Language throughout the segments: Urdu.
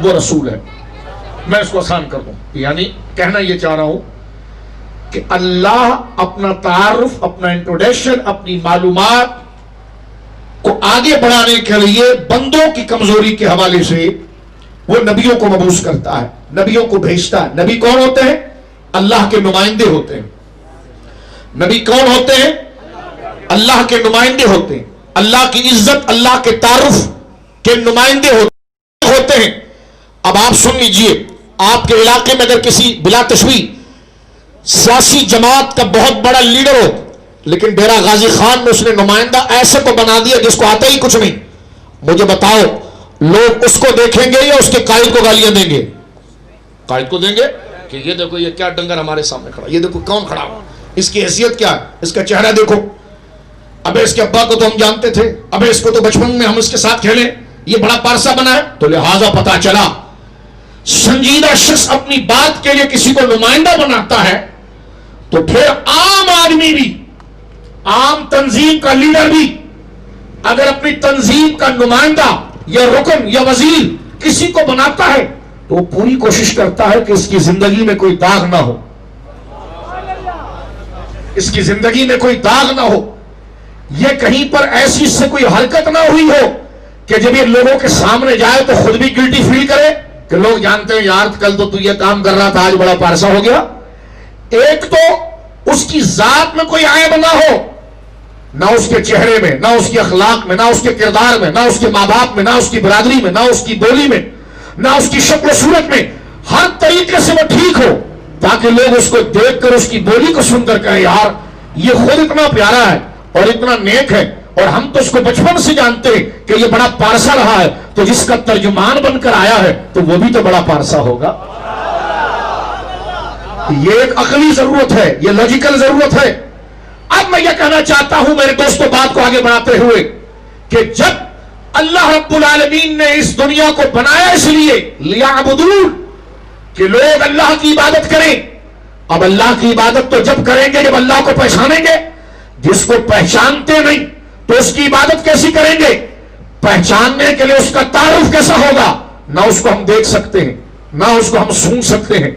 وہ رسول ہے۔ میں اس کو آسان کر دوں، یعنی کہنا یہ چاہ رہا ہوں کہ اللہ اپنا تعارف، اپنا انٹروڈکشن، اپنی معلومات کو آگے بڑھانے کے لیے بندوں کی کمزوری کے حوالے سے وہ نبیوں کو مبعوث کرتا ہے، نبیوں کو بھیجتا ہے۔ نبی کون ہوتے ہیں؟ اللہ کے نمائندے ہوتے ہیں۔ نبی کون ہوتے ہیں؟ اللہ کے نمائندے ہوتے ہیں، اللہ کی عزت، اللہ کے تعارف کے نمائندے ہوتے ہیں۔ اب آپ سن لیجئے، آپ کے علاقے میں اگر کسی بلا تشبیہ سیاسی جماعت کا بہت بڑا لیڈر ہو، لیکن ڈیرہ غازی خان میں اس نے نمائندہ ایسے کو بنا دیا جس کو آتا ہی کچھ نہیں، مجھے بتاؤ لوگ اس کو دیکھیں گے یا اس کے قائد کو گالیاں دیں گے؟ قائد کو دیں گے کہ یہ دیکھو یہ کیا ڈنگر ہمارے سامنے کھڑا، یہ دیکھو کون کھڑا ہو، اس کی حیثیت کیا ہے، اس کا چہرہ دیکھو، ابے اس کے ابا کو تو ہم جانتے تھے، ابے اس کو تو بچپن میں ہم اس کے ساتھ کھیلے، یہ بڑا پارسا بنا ہے۔ تو لہٰذا پتا چلا سنجیدہ شخص اپنی بات کے لیے کسی کو نمائندہ بناتا ہے تو پھر عام آدمی بھی، عام تنظیم کا لیڈر بھی اگر اپنی تنظیم کا نمائندہ یا رکن یا وزیر کسی کو بناتا ہے تو وہ پوری کوشش کرتا ہے کہ اس کی زندگی میں کوئی داغ نہ ہو، اس کی زندگی میں کوئی داغ نہ ہو، یہ کہیں پر ایسی اس سے کوئی حرکت نہ ہوئی ہو کہ جب یہ لوگوں کے سامنے جائے تو خود بھی گلٹی فیل کرے کہ لوگ جانتے ہیں یار کل تو یہ کام کر رہا تھا، آج بڑا پارسا ہو گیا۔ ایک تو اس کی ذات میں کوئی عیب نہ ہو، نہ اس کے چہرے میں، نہ اس کے اخلاق میں، نہ اس کے کردار میں، نہ اس کے ماں باپ میں، نہ اس کی برادری میں، نہ اس کی بولی میں، نہ اس کی شکل و صورت میں، ہر طریقے سے وہ ٹھیک ہو تاکہ لوگ اس کو دیکھ کر اس کی بولی کو سن کر کہیں یار یہ خود اتنا پیارا ہے اور اتنا نیک ہے، اور ہم تو اس کو بچپن سے جانتے ہیں کہ یہ بڑا پارسا رہا ہے، تو جس کا ترجمان بن کر آیا ہے تو وہ بھی تو بڑا پارسا ہوگا۔ یہ ایک عقلی ضرورت ہے، یہ لاجیکل ضرورت ہے۔ اب میں یہ کہنا چاہتا ہوں میرے دوستوں بات کو آگے بڑھاتے ہوئے کہ جب اللہ رب العالمین نے اس دنیا کو بنایا اس لیے لیعبدون کہ لوگ اللہ کی عبادت کریں، اب اللہ کی عبادت تو جب کریں گے جب اللہ کو پہچانیں گے، جس کو پہچانتے نہیں تو اس کی عبادت کیسی کریں گے؟ پہچاننے کے لیے اس کا تعارف کیسا ہوگا؟ نہ اس کو ہم دیکھ سکتے ہیں، نہ اس کو ہم سن سکتے ہیں،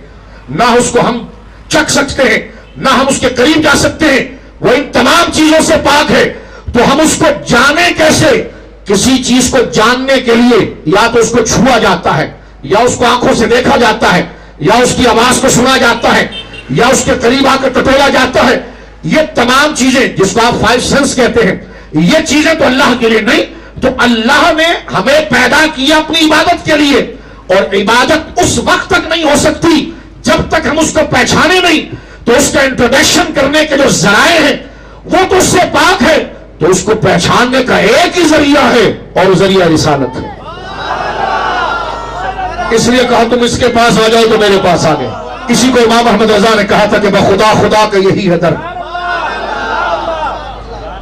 نہ اس کو ہم چکھ سکتے ہیں، نہ ہم اس کے قریب جا سکتے ہیں، وہ ان تمام چیزوں سے پاک ہے، تو ہم اس کو جانے کیسے؟ کسی چیز کو جاننے کے لیے یا تو اس کو چھوا جاتا ہے، یا اس کو آنکھوں سے دیکھا جاتا ہے، یا اس کی آواز کو سنا جاتا ہے، یا اس کے قریب آ کر ٹٹولا جاتا ہے۔ یہ تمام چیزیں جس کو آپ 5 سینس کہتے ہیں، یہ چیزیں تو اللہ کے لیے نہیں، تو اللہ نے ہمیں پیدا کیا اپنی عبادت کے لیے، اور عبادت اس وقت تک نہیں ہو سکتی جب تک ہم اس کو پہچانے نہیں، تو اس کا انٹروڈکشن کرنے کے جو ذرائع ہیں وہ تو اس سے پاک ہے، تو اس کو پہچاننے کا ایک ہی ذریعہ ہے اور ذریعہ رسالت ہے۔ اس لیے کہا تم اس کے پاس آ جاؤ تو میرے پاس آ گئے۔ اسی کو امام احمد رضا نے کہا تھا کہ بخدا خدا کا یہی ہے در،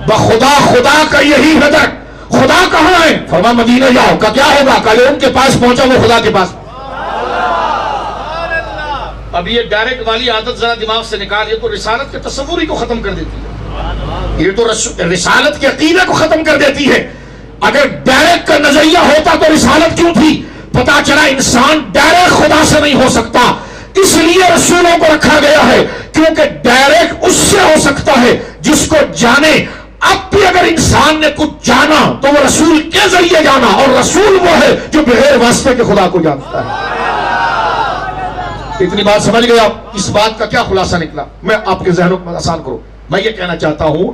بخدا خدا کا یہی ہے در۔ خدا کہاں ہے؟ فرما مدینہ جاؤ۔ کا کیا ہوگا؟ کہ ان کے پاس پہنچا وہ خدا کے پاس۔ اب یہ ڈائریکٹ والی عادت ذرا دماغ سے نکال، یہ تو رسالت کے تصوری کو ختم کر دیتی ہے، یہ تو رسالت کے عقیدے کو ختم کر دیتی ہے۔ اگر ڈائریکٹ کا نظریہ ہوتا تو رسالت کیوں تھی؟ پتا چلا انسان ڈائریکٹ خدا سے نہیں ہو سکتا، اس لیے رسولوں کو رکھا گیا ہے، کیونکہ ڈائریکٹ اس سے ہو سکتا ہے جس کو جانے۔ اب بھی اگر انسان نے کچھ جانا تو وہ رسول کے ذریعے جانا، اور رسول وہ ہے جو بغیر واسطے کے خدا کو جانتا ہے۔ اتنی بات سمجھ گئے آپ؟ اس بات کا کیا خلاصہ نکلا؟ میں آپ کے ذہنوں کو آسان کروں، میں یہ کہنا چاہتا ہوں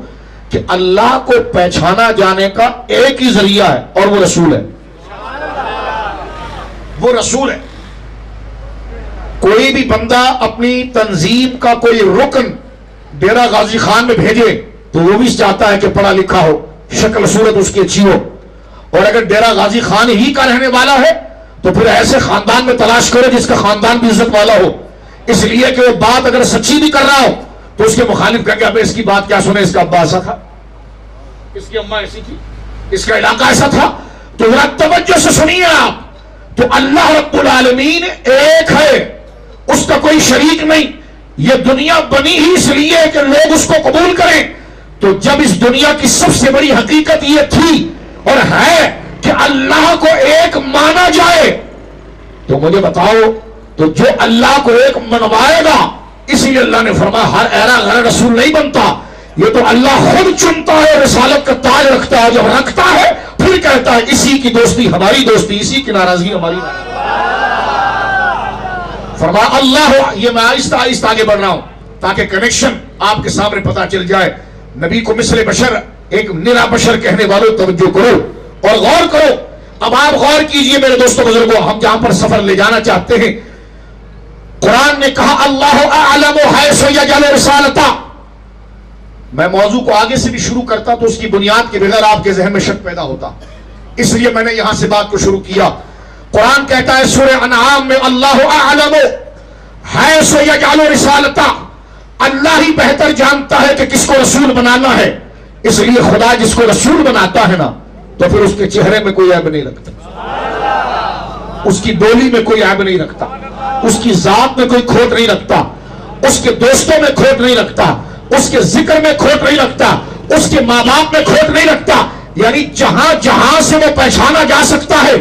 کہ اللہ کو پہچانا جانے کا ایک ہی ذریعہ ہے اور وہ رسول ہے، وہ رسول ہے۔ کوئی بھی بندہ اپنی تنظیم کا کوئی رکن ڈیرہ غازی خان میں بھیجے تو وہ بھی چاہتا ہے کہ پڑھا لکھا ہو، شکل صورت اس کی اچھی ہو، اور اگر ڈیرہ غازی خان ہی کا رہنے والا ہے تو پھر ایسے خاندان میں تلاش کرے جس کا خاندان بھی عزت والا ہو، اس لیے کہ وہ بات اگر سچی بھی کر رہا ہو تو اس کے مخالف کہیں گے اب اس کی بات کیا سنے، اس کا ابا ایسا تھا، اس کی اماں ایسی تھی، اس کا علاقہ ایسا تھا۔ تو ذرا توجہ سے سنیے آپ، تو اللہ رب العالمین ایک ہے، اس کا کوئی شریک نہیں۔ یہ دنیا بنی ہی اس لیے کہ لوگ اس کو قبول کریں، تو جب اس دنیا کی سب سے بڑی حقیقت یہ تھی اور ہے کہ اللہ کو ایک مانا جائے، تو مجھے بتاؤ، تو جو اللہ کو ایک منوائے گا، اسی لیے اللہ نے فرمایا ہر ایرا غیر رسول نہیں بنتا، یہ تو اللہ خود چنتا ہے، رسالت کا تاج رکھتا ہے، جب رکھتا ہے پھر کہتا ہے اسی کی دوستی ہماری دوستی، اسی کی ناراضگی ہماری ناراضگی۔ فرمایا اللہ، یہ میں آہستہ آہستہ آگے بڑھ رہا ہوں تاکہ کنیکشن آپ کے سامنے پتا چل جائے۔ نبی کو مثل بشر، ایک نرا بشر کہنے والوں توجہ کرو اور غور کرو۔ اب آپ غور کیجئے میرے دوستوں بزرگوں، ہم جہاں پر سفر لے جانا چاہتے ہیں، قرآن نے کہا اللہ اعلم حیث یجعل رسالتہ۔ میں موضوع کو آگے سے بھی شروع کرتا تو اس کی بنیاد کے بغیر آپ کے ذہن میں شک پیدا ہوتا، اس لیے میں نے یہاں سے بات کو شروع کیا۔ قرآن کہتا ہے سورہ انعام میں اللہ اعلم حیث یجعل رسالتہ، اللہ ہی بہتر جانتا ہے کہ کس کو رسول بنانا ہے، اس لیے خدا جس کو رسول بناتا ہے نا تو پھر اس کے چہرے میں کوئی عیب نہیں رکھتا، اس کی بولی میں کوئی عیب نہیں رکھتا، اس کی ذات میں کوئی کھوٹ نہیں رکھتا، اس کے دوستوں میں کھوٹ نہیں رکھتا، اس کے ذکر میں کھوٹ نہیں رکھتا، اس کے ماں باپ میں کھوٹ نہیں رکھتا۔ یعنی جہاں جہاں سے وہ پہچانا جا سکتا ہے،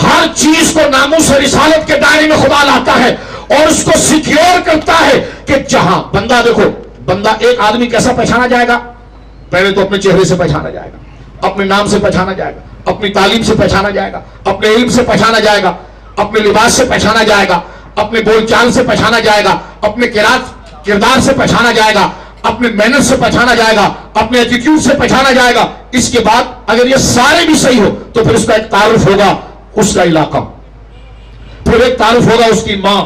ہر چیز کو ناموس رسالت کے دائرے میں خدا لاتا ہے اور اس کو سیکیور کرتا ہے کہ جہاں بندہ، دیکھو بندہ ایک آدمی کیسا پہچانا جائے گا؟ پہلے تو اپنے چہرے سے پہچانا جائے گا، اپنے نام سے پہچانا جائے گا، اپنی تعلیم سے پہچانا جائے گا، اپنے علم سے پہچانا جائے گا، اپنے لباس سے پہچانا جائے گا، اپنے بول چال سے پہچانا جائے گا، اپنے کردار سے پہچانا جائے گا، اپنے محنت سے پہچانا جائے گا، اپنے ایٹیٹیوڈ سے پہچانا جائے گا۔ اس کے بعد اگر یہ سارے بھی صحیح ہو تو پھر اس کا ایک تعارف ہوگا اس کا علاقہ، پھر ایک تعارف ہوگا اس کی ماں،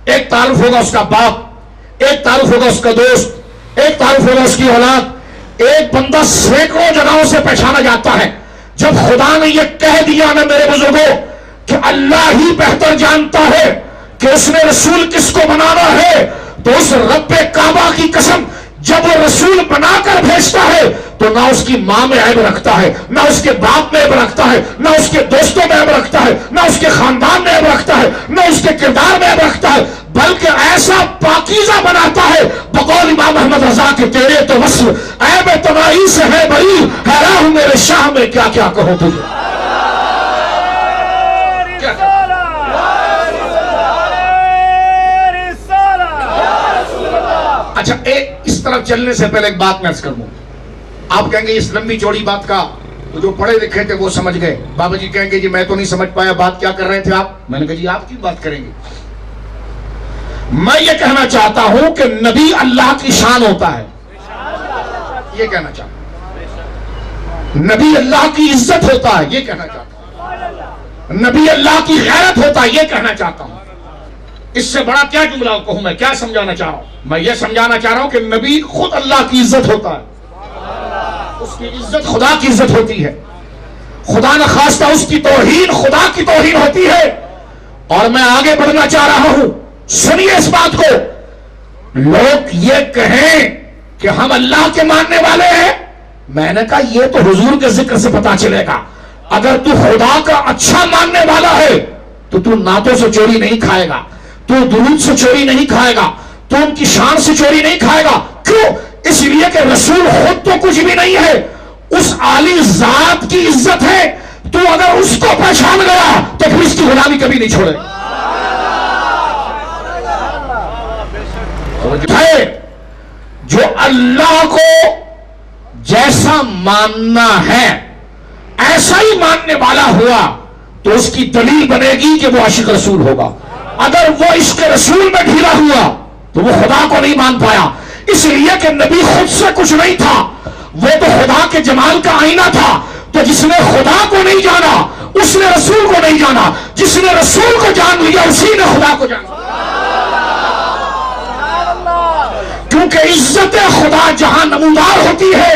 ایک تعارف ہوگا اس کا باپ، ایک تعارف ہوگا اس کا دوست، ایک تعارف ہوگا اس کی اولاد۔ ایک بندہ سینکڑوں جگہوں سے پہچانا جاتا ہے۔ جب خدا نے یہ کہہ دیا نا میرے بزرگوں کہ اللہ ہی بہتر جانتا ہے کہ اس نے رسول کس کو بنانا ہے، تو اس رب کعبہ کی قسم، جب وہ رسول بنا کر بھیجتا ہے تو نہ اس کی ماں میں عیب رکھتا ہے، نہ اس کے باپ میں عیب رکھتا ہے، نہ اس کے دوستوں میں عیب رکھتا ہے، نہ اس کے خاندان میں عیب رکھتا ہے، نہ اس کے کردار میں عیب رکھتا ہے، بلکہ ایسا پاکیزہ بناتا ہے بقول امام احمد رضا کے تیرے تو وصف عیب تنائی سے ہے بری، حیران ہوں میرے شاہ میں کیا کیا کہو تجھے۔ اچھا، ایک اس طرف چلنے سے پہلے ایک بات میں عرض کر دوں۔ آپ کہیں گے اس لمبی چوڑی بات کا تو جو پڑھے لکھے تھے وہ سمجھ گئے، بابا جی کہیں گے جی میں تو نہیں سمجھ پایا، بات کیا کر رہے تھے آپ؟ میں نے کہا جی آپ کی بات کریں گے۔ میں یہ کہنا چاہتا ہوں کہ نبی اللہ کی شان ہوتا ہے، یہ کہنا چاہتا ہوں۔ نبی اللہ کی عزت ہوتا ہے، یہ کہنا چاہتا ہوں۔ نبی اللہ کی غیرت ہوتا ہے، یہ کہنا چاہتا ہوں۔ اس سے بڑا کیا جملہ کہوں میں، کیا سمجھانا چاہ رہا ہوں؟ میں یہ سمجھانا چاہ رہا ہوں کہ نبی خود اللہ کی عزت ہوتا ہے، اس کی عزت خدا کی عزت ہوتی ہے، خدا نہ خواستہ اس کی توہین خدا کی توہین ہوتی ہے۔ اور میں آگے بڑھنا چاہ رہا ہوں، سنیے اس بات کو۔ لوگ یہ کہیں کہ ہم اللہ کے ماننے والے ہیں، میں نے کہا یہ تو حضور کے ذکر سے پتا چلے گا۔ اگر تو خدا کا اچھا ماننے والا ہے تو نعتوں سے چوری نہیں کھائے گا، تو درود سے چوری نہیں کھائے گا، تو ان کی شان سے چوری نہیں کھائے گا۔ کیوں؟ اس لیے کہ رسول خود تو کچھ بھی نہیں ہے، اس عالی ذات کی عزت ہے۔ تو اگر اس کو پہچان گیا تو پھر اس کی غلامی کبھی نہیں چھوڑے۔ جو اللہ کو جیسا ماننا ہے ایسا ہی ماننے والا ہوا تو اس کی دلیل بنے گی کہ وہ عاشق رسول ہوگا۔ اگر وہ عشق رسول میں ڈھیلا ہوا تو وہ خدا کو نہیں مان پایا، اس لیے کہ نبی خود سے کچھ نہیں تھا، وہ تو خدا کے جمال کا آئینہ تھا۔ تو جس نے خدا کو نہیں جانا اس نے رسول کو نہیں جانا، جس نے رسول کو جان لیا اسی نے خدا کو جانا۔ کیونکہ عزت خدا جہاں نمودار ہوتی ہے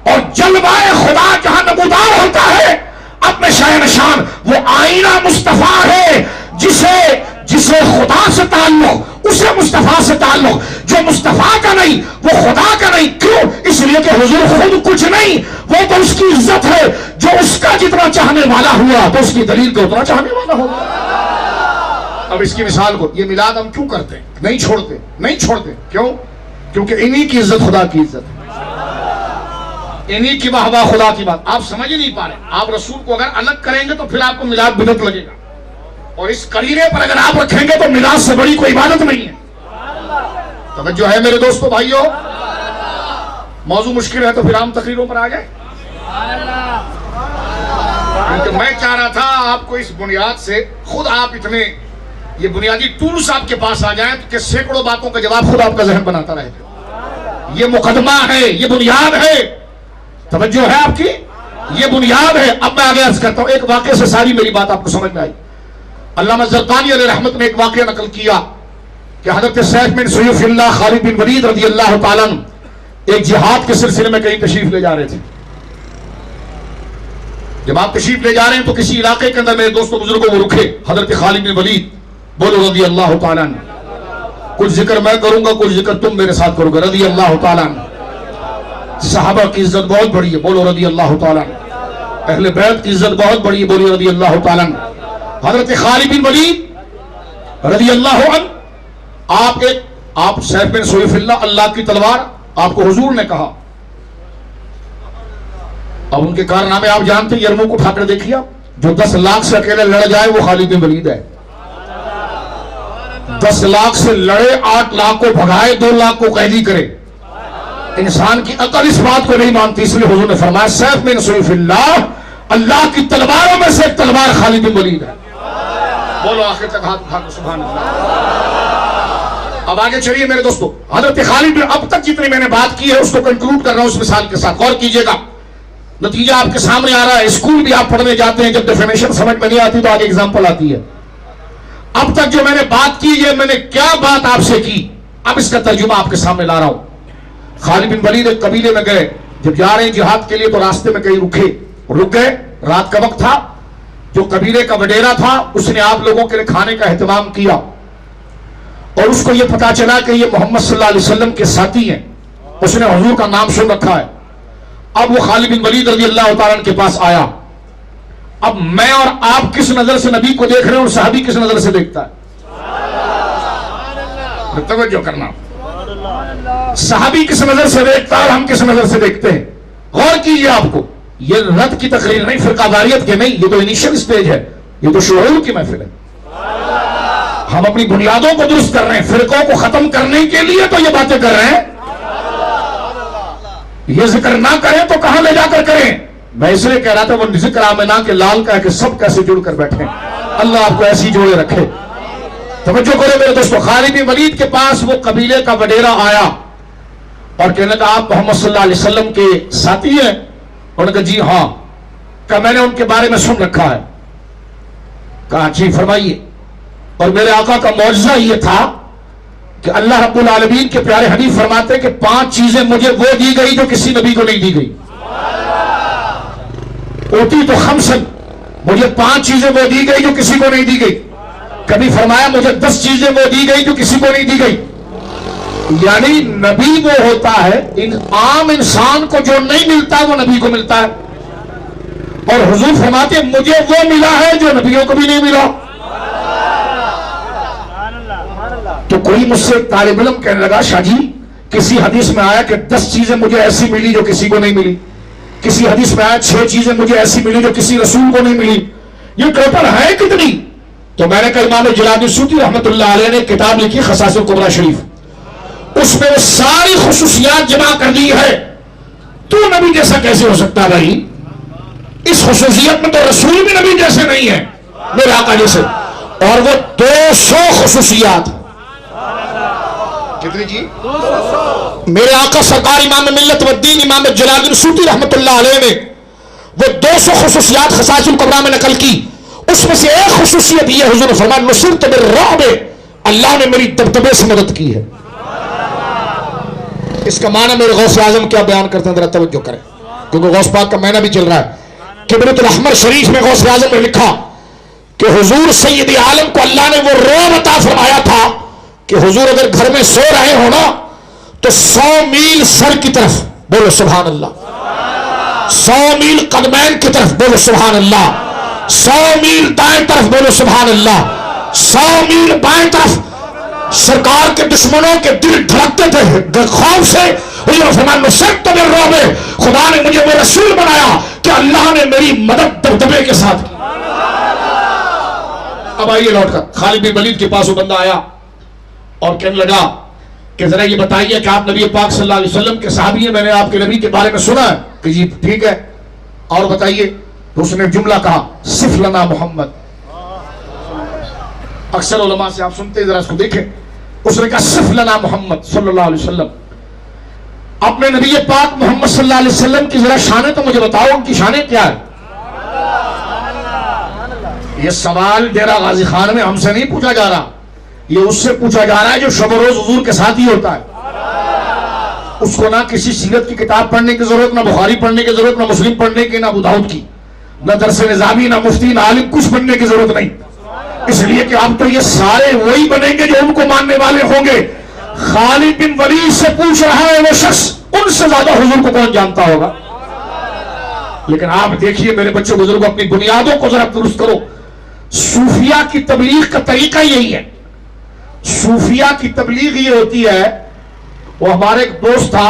اور جلوہ خدا جہاں نمودار ہوتا ہے، اپنے شاہ نشان وہ آئینہ مصطفیٰ ہے، جسے خدا سے تعلق، اسے مصطفیٰ سے تعلق، جو مصطفیٰ کا نہیں وہ خدا کا نہیں۔ کیوں؟ اس لیے کہ حضور خود کچھ نہیں، وہ تو اس کی عزت ہے۔ جو اس کا جتنا چاہنے والا ہوا تو اس کی دلیل کو اتنا چاہنے والا ہوگا۔ اب اس کی مثال کو، یہ میلاد ہم کیوں کرتے ہیں؟ نہیں چھوڑتے کیوں؟ کیونکہ انہی کی عزت خدا کی عزت ہے، انہی کی واہ خدا کی بات۔ آپ سمجھ نہیں پا رہے۔ آپ رسول کو اگر الگ کریں گے تو پھر آپ کو میلاد بدعت لگے گا، اور اس قریرے پر اگر آپ رکھیں گے تو میراث سے بڑی کوئی عبادت نہیں ہے. توجہ ہے میرے دوستو بھائیو. موضوع مشکل ہے تو پھر عام تقریروں پر آ جائیں. کیونکہ میں چاہ رہا تھا آپ کو اس بنیاد سے خود آپ اتنے یہ بنیادی ٹولز آپ کے پاس آ جائیں کہ سینکڑوں باتوں کا جواب خود آپ کا ذہن بناتا رہے. یہ مقدمہ ہے, یہ بنیاد ہے. توجہ ہے آپ کی, یہ بنیاد ہے. اب میں آگے عرض کرتا ہوں. ایک واقعے سے ساری میری بات آپ کو سمجھ میں آئی. علامہ زرقانی علیہ رحمت نے ایک واقعہ نقل کیا کہ حضرت سیف بن سیف اللہ خالد بن ولید رضی اللہ تعالیٰ عنہ ایک جہاد کے سلسلے میں کہیں تشریف لے جا رہے تھے. جب آپ تشریف لے جا رہے ہیں تو کسی علاقے کے اندر میرے دوستوں بزرگوں کو رکھے. حضرت خالد بن ولید بولو رضی اللہ تعالیٰ عنہ. کچھ ذکر میں کروں گا, کچھ ذکر تم میرے ساتھ کرو گے. رضی اللہ تعالیٰ عنہ. صحابہ کی عزت بہت بڑی ہے, بولو رضی اللہ تعالیٰ عنہ. اہل بیت کی عزت بہت بڑی ہے, بولو رضی اللہ تعالیٰ عنہ. حضرت خالد بن ولید رضی اللہ عنہ, آپ سیف بن سیف اللہ کی تلوار آپ کو حضور نے کہا. اب ان کے کارنامے آپ جانتے ہیں. یرموک اٹھا کر دیکھیے, جو 10 لاکھ سے اکیلے لڑ جائے وہ خالد بن ولید ہے. 10 لاکھ سے لڑے, 8 لاکھ کو بھگائے, 2 لاکھ کو قیدی کرے. انسان کی عقل اس بات کو نہیں مانتی, اس لیے حضور نے فرمایا سیف بن سیف اللہ کی تلواروں میں سے ایک تلوار خالد بن ولید ہے. بولو آخر تک ہاتھ اٹھا کر سبحان اللہ. اب آگے چلیے میرے دوستو. حضرت خالد بن, اب تک جتنی میں نے بات کی ہے اس کو کنکلوڈ کر رہا ہوں اس مثال کے ساتھ. غور کیجئے گا, نتیجہ آپ کے سامنے آ رہا ہے. اسکول بھی آپ پڑھنے جاتے ہیں, جب ڈیفینیشن سمجھ میں نہیں آتی تو آگے ایگزامپل آتی ہے. اب تک جو میں نے بات کی, یہ میں نے کیا بات آپ سے کی, اب اس کا ترجمہ آپ کے سامنے لا رہا ہوں. خالد بن ولید ایک قبیلے میں گئے. جب جا رہے ہیں جہاد کے لیے تو راستے میں کہیں رک گئے. رات کا وقت تھا. جو قبیلے کا وڈیرا تھا اس نے آپ لوگوں کے لیے کھانے کا اہتمام کیا, اور اس کو یہ پتا چلا کہ یہ محمد صلی اللہ علیہ وسلم کے ساتھی ہیں. اس نے حضور کا نام سن رکھا ہے. اب وہ خالد بن ولید رضی اللہ تعالیٰ عنہ کے پاس آیا. اب میں اور آپ کس نظر سے نبی کو دیکھ رہے ہیں اور صحابی کس نظر سے دیکھتا ہے؟ توجہ کرنا. صحابی کس نظر سے دیکھتا ہے اور ہم کس نظر سے دیکھتے ہیں. غور کیجئے. آپ کو یہ رد کی تقریر نہیں, فرقہ واریت کے نہیں, یہ تو انیشل سٹیج ہے, یہ تو شعور کی محفل ہے. ہم اپنی بنیادوں کو درست کر رہے ہیں, فرقوں کو ختم کرنے کے لیے تو یہ باتیں کر رہے ہیں. یہ ذکر نہ کریں تو کہاں لے جا کر کریں. میں اس لیے کہہ رہا تھا وہ ذکر آمنہ کے لال کا ہے کہ سب کیسے جڑ کر بیٹھے. اللہ آپ کو ایسی جوڑے رکھے. توجہ کرے میرے دوستو. خالد بن ولید کے پاس وہ قبیلے کا وڈیرا آیا اور کہنے لگا آپ محمد صلی اللہ علیہ وسلم کے ساتھی ہیں؟ انہوں نے کہا جی ہاں. کہا میں نے ان کے بارے میں سن رکھا ہے. کہا جی فرمائیے. اور میرے آقا کا معجزہ یہ تھا کہ اللہ رب العالمین کے پیارے حبیب فرماتے ہیں کہ 5 چیزیں مجھے وہ دی گئی جو کسی نبی کو نہیں دی گئی. اوتی تو خمسن, مجھے 5 چیزیں وہ دی گئی جو کسی کو نہیں دی گئی. کبھی فرمایا مجھے 10 چیزیں وہ دی گئی جو کسی کو نہیں دی گئی. یعنی نبی وہ ہوتا ہے, عام انسان کو جو نہیں ملتا وہ نبی کو ملتا ہے. اور حضور فرماتے ہیں مجھے وہ ملا ہے جو نبیوں کو بھی نہیں ملا. تو کوئی مجھ سے طالب علم کہنے لگا شاہ جی کسی حدیث میں آیا کہ 10 چیزیں مجھے ایسی ملی جو کسی کو نہیں ملی. کسی حدیث میں آیا 6 چیزیں مجھے ایسی ملی جو کسی رسول کو نہیں ملی. یہ ٹوٹل ہے کتنی؟ تو میں نے کہا امام جلال الدین سیوطی رحمت اللہ علیہ نے کتاب لکھی خصائص الکبریٰ شریف, اس میں وہ ساری خصوصیات جمع کر دی ہے. تو نبی جیسا کیسے ہو سکتا ہے بھائی؟ اس خصوصیت میں تو رسول بھی نبی جیسے نہیں ہے میرے آقا جیسے. اور وہ 200 خصوصیات. کتنی جی؟ میرے آقا سرکار امام ملت والدین امام جلال الدین سیوطی رحمت اللہ علیہ نے وہ 200 خصوصیات خصائص الکبریٰ میں نقل کی. اس میں سے ایک خصوصیت یہ حضور نے فرمایا نصرت بالرعب, اللہ نے میری دبدبے سے مدد کی ہے. اس کا معنی میرے غوث اعظم کیا بیان کرتے ہیں ذرا توجہ کریں, کیونکہ غوث پاک کا معنی بھی چل رہا ہے. کبرت الاحمر شریف میں غوث اعظم نے لکھا کہ حضور سید عالم کو اللہ نے وہ رعب عطا فرمایا تھا کہ حضور اگر گھر میں سو رہے ہو نا تو 100 میل سر کی طرف بولو سبحان اللہ, 100 میل قدمین کی طرف بولو سبحان اللہ, 100 میل دائیں طرف بولو سبحان اللہ, 100 میل بائیں طرف سرکار کے دشمنوں کے دل دھڑکتے تھے خوف سے. حضور فرمایا نصرت بالرعب, خدا نے مجھے وہ رسول بنایا کہ اللہ نے میری مدد دبدبے کے ساتھ کی. اب آئیے لوٹ کر خالد بن ولید کے پاس وہ بندہ آیا اور کہنے لگا کہ ذرا یہ بتائیے کہ آپ نبی پاک صلی اللہ علیہ وسلم کے صحابی ہیں، میں نے آپ کے نبی کے بارے میں سنا ہے کہ جی ٹھیک ہے، اور بتائیے. تو اس نے جملہ کہا صف لنا محمد. اکثر علماء سے آپ سنتے ہیں، ذرا اس کو دیکھیں. اس نے کہا صف لنا محمد صلی اللہ علیہ وسلم. اپنے نبی پاک محمد صلی اللہ علیہ وسلم کی ذرا شانیں تو مجھے بتاؤ، ان کی شانیں کیا ہے؟ یہ سوال ڈیرہ غازی خان میں ہم سے نہیں پوچھا جا رہا، یہ اس سے پوچھا جا رہا ہے جو شب و روز حضور کے ساتھ ہی ہوتا ہے. اس کو نہ کسی سیرت کی کتاب پڑھنے کی ضرورت، نہ بخاری پڑھنے کی ضرورت، نہ مسلم پڑھنے کی، نہ ابو داؤد کی، نہ درس نظامی، نہ مفتی، نہ عالم، کچھ پڑھنے کی ضرورت نہیں. اس لیے کہ اب تو یہ سارے وہی بنیں گے جو ان کو ماننے والے ہوں گے. خالد بن ولید سے پوچھ رہا ہے وہ شخص، ان سے زیادہ حضور کو کون جانتا ہوگا؟ لیکن آپ دیکھیے میرے بچوں بزرگ، اپنی بنیادوں کو ذرا درست کرو. صوفیہ کی تبلیغ کا طریقہ یہی ہے. صوفیہ کی تبلیغ یہ ہوتی ہے، وہ ہمارے ایک دوست تھا،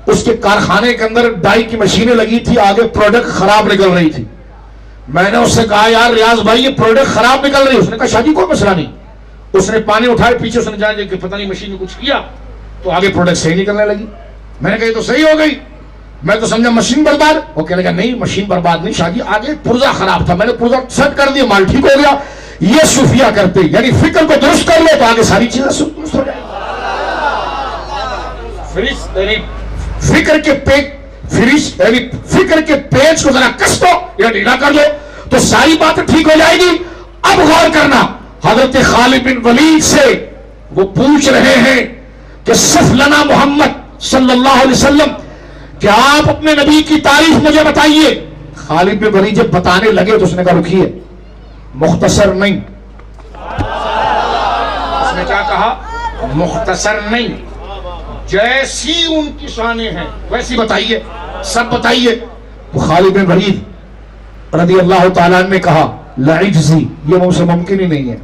اس کے کارخانے کے اندر ڈائی کی مشینیں لگی تھی، آگے پروڈکٹ خراب نکل رہی تھی. میں نے اس سے کہا یار ریاض بھائی یہ پروڈکٹ خراب نکل رہی ہے. اس نے کہا شاہ جی کوئی مسئلہ نہیں. اس نے پانی اٹھائے پیچھے، اس نے جانے کہ پتہ نہیں مشین میں کچھ کیا تو آگے پروڈکٹ صحیح نکلنے لگی. میں نے کہا یہ تو صحیح ہو گئی، میں تو سمجھا مشین برباد. وہ کہنے لگا نہیں مشین برباد نہیں شاہ جی، آگے پرزا خراب تھا، میں نے پرزا سیٹ کر دیا، مال ٹھیک ہو گیا. یہ صوفیہ کرتے، یعنی فکر کو درست کر لو تو آگے ساری چیزیں درست ہو جائیں. فکر کے پیچ کو ذرا کس دو یا ڈھیلا کر دو تو ساری باتیں ٹھیک ہو جائے گی. اب غور کرنا، حضرت خالد بن ولید سے وہ پوچھ رہے ہیں کہ صف لنا محمد صلی اللہ علیہ وسلم، کہ آپ اپنے نبی کی تعریف مجھے بتائیے. خالد بن ولید جب بتانے لگے تو اس نے کہا رکیے، مختصر نہیں. اس نے کیا کہا؟ مختصر نہیں، جیسی ان کی شانیں ہیں ویسی بتائیے، سب بتائیے. خالد بن ولید رضی اللہ تعالیٰ نے کہا لا عجزی، یہ مجھ سے ممکن ہی نہیں ہے،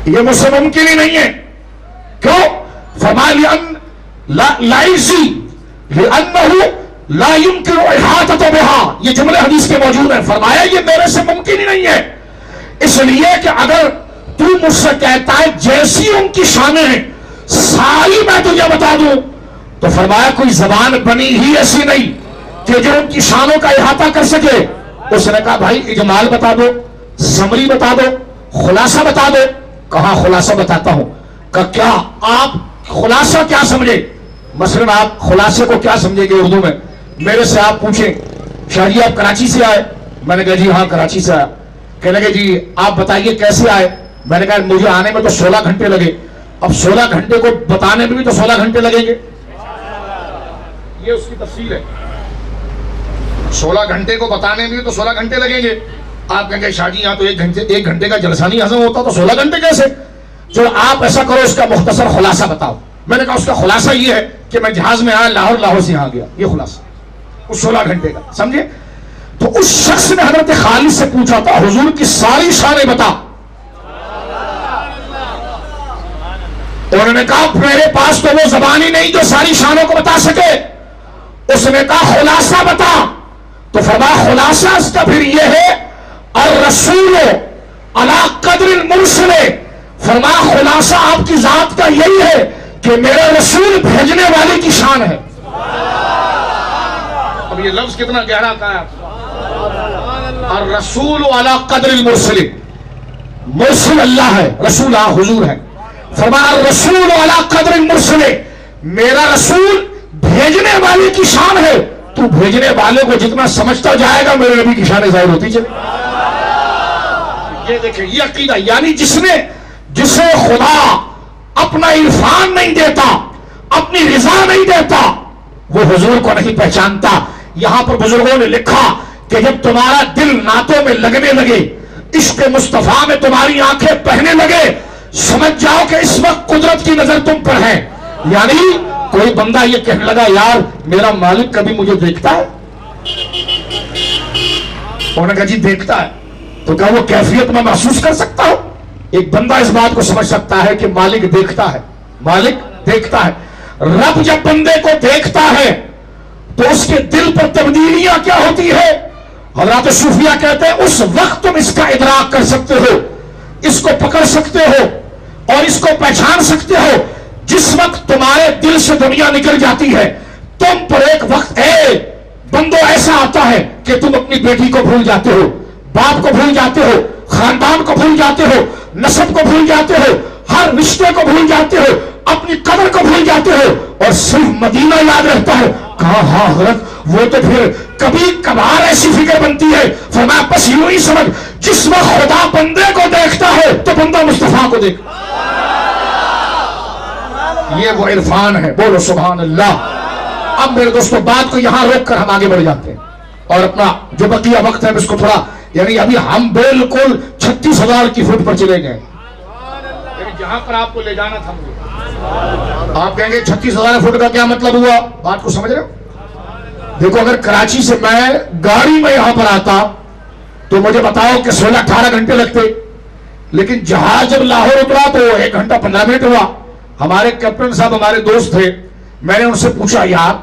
یہ مجھ سے ممکن ہی نہیں ہے. کیوں؟ فرمایا لا عجزی لأنہ لا يمكن احاطۃ بها. یہ جملے حدیث کے موجود ہیں. فرمایا یہ میرے سے ممکن ہی نہیں ہے، اس لیے کہ اگر تو مجھ سے کہتا ہے جیسی ان کی شانیں ہیں ساری میں تجھے بتا دوں، تو فرمایا کوئی زبان بنی ہی ایسی نہیں کہ جو ان کی شانوں کا احاطہ کر سکے. اس نے کہا بھائی اجمال بتا دو، سمری بتا دو، خلاصہ بتا دو. کہا خلاصہ بتاتا ہوں. کہا کیا آپ خلاصہ کیا سمجھے؟ مثلا آپ خلاصے کو کیا سمجھے گے اردو میں؟ میرے سے آپ پوچھیں شاہ جی آپ کراچی سے آئے؟ میں نے کہا جی ہاں کراچی سے آیا. کہنے لگے جی آپ بتائیے کیسے آئے؟ میں نے کہا مجھے آنے میں تو 16 گھنٹے لگے. اب 16 گھنٹے کو بتانے میں بھی تو 16 گھنٹے لگیں گے. یہ اس کی تفصیل ہے. 16 گھنٹے کو بتانے میں بھی تو 16 گھنٹے لگیں گے. آپ کہیں گے شاہ جی یہاں تو 1 گھنٹے کا جلسہ نہیں ہضم ہوتا، تو 16 گھنٹے کیسے؟ چلو آپ ایسا کرو اس کا مختصر خلاصہ بتاؤ. میں نے کہا اس کا خلاصہ یہ ہے کہ میں جہاز میں آیا لاہور سے یہاں گیا. یہ خلاصہ اس 16 گھنٹے کا، سمجھے؟ تو اس شخص نے حضرت خالد سے پوچھا تھا حضور کی ساری شانیں بتا. انہوں نے کہا میرے پاس تو وہ زبان ہی نہیں جو ساری شانوں کو بتا سکے. اس نے کہا خلاصہ بتا. تو فرمایا خلاصہ اس کا پھر یہ ہے الرسول علی قدر المرسل. فرمایا خلاصہ آپ کی ذات کا یہی ہے کہ میرے رسول بھیجنے والے کی شان ہے. اب یہ لفظ کتنا گہرا کہا ہے. الرسول علی قدر المرسل، مرسل اللہ ہے، رسول حضور ہے. فرمایا الرسول علی قدر المرسل، میرا رسول بھیجنے والے کی شان ہے. تو بھیجنے والے کو جتنا سمجھتا جائے گا میرے نبی کی شان ظاہر ہوتی چلے. یہ دیکھیں یہ عقیدہ، یعنی جسے خدا اپنا عرفان نہیں دیتا، اپنی رضا نہیں دیتا، وہ حضور کو نہیں پہچانتا. یہاں پر بزرگوں نے لکھا کہ جب تمہارا دل نعتوں میں لگنے لگے، عشق مصطفیٰ میں تمہاری آنکھیں بہنے لگے، سمجھ جاؤ کہ اس وقت قدرت کی نظر تم پر ہے. یعنی کوئی بندہ یہ کہنے لگا یار میرا مالک کبھی مجھے دیکھتا ہے؟ انہوں نے کہا جی دیکھتا ہے. تو کہا وہ کیفیت میں محسوس کر سکتا ہوں؟ ایک بندہ اس بات کو سمجھ سکتا ہے کہ مالک دیکھتا ہے. مالک دیکھتا ہے. رب جب بندے کو دیکھتا ہے تو اس کے دل پر تبدیلیاں کیا ہوتی ہے؟ حضرات صوفیہ کہتے ہیں اس وقت تم اس کا ادراک کر سکتے ہو، اس کو پکڑ سکتے ہو اور اس کو پہچان سکتے ہو جس وقت تمہارے دل سے دنیا نکل جاتی ہے. تم پر ایک وقت بندو ایسا آتا ہے کہ تم اپنی بیٹی کو بھول جاتے ہو، باپ کو بھول جاتے ہو، خاندان کو بھول جاتے ہو، نسب کو بھول جاتے ہو، ہر رشتے کو بھول جاتے ہو، اپنی قدر کو بھول جاتے ہو اور صرف مدینہ یاد رہتا ہے. کہا ہاں حضرت وہ تو پھر کبھی کبھار ایسی فکر بنتی ہے. فرمایا بس یوں ہی سمجھ جس وقت خدا بندے کو دیکھتا ہے تو بندہ مصطفیٰ کو دیکھتا. یہ وہ عرفان ہے. بولو سبحان اللہ. اب میرے دوستوں بات کو یہاں روک کر ہم آگے بڑھ جاتے ہیں اور اپنا جو بقیہ وقت ہے اس کو تھوڑا یعنی ابھی ہم بالکل 36,000 کی فٹ پر چلے گئے. جہاں پر آپ کو لے جانا تھا آپ کہیں گے 36,000 فٹ کا کیا مطلب ہوا؟ بات کو سمجھ رہے ہو؟ دیکھو اگر کراچی سے میں گاڑی میں یہاں پر آتا تو مجھے بتاؤ کہ 16-18 گھنٹے لگتے، لیکن جہاز جب لاہور اترا تو 1 گھنٹہ 15 منٹ ہوا. ہمارے کیپٹن صاحب ہمارے دوست تھے، میں نے ان سے پوچھا یار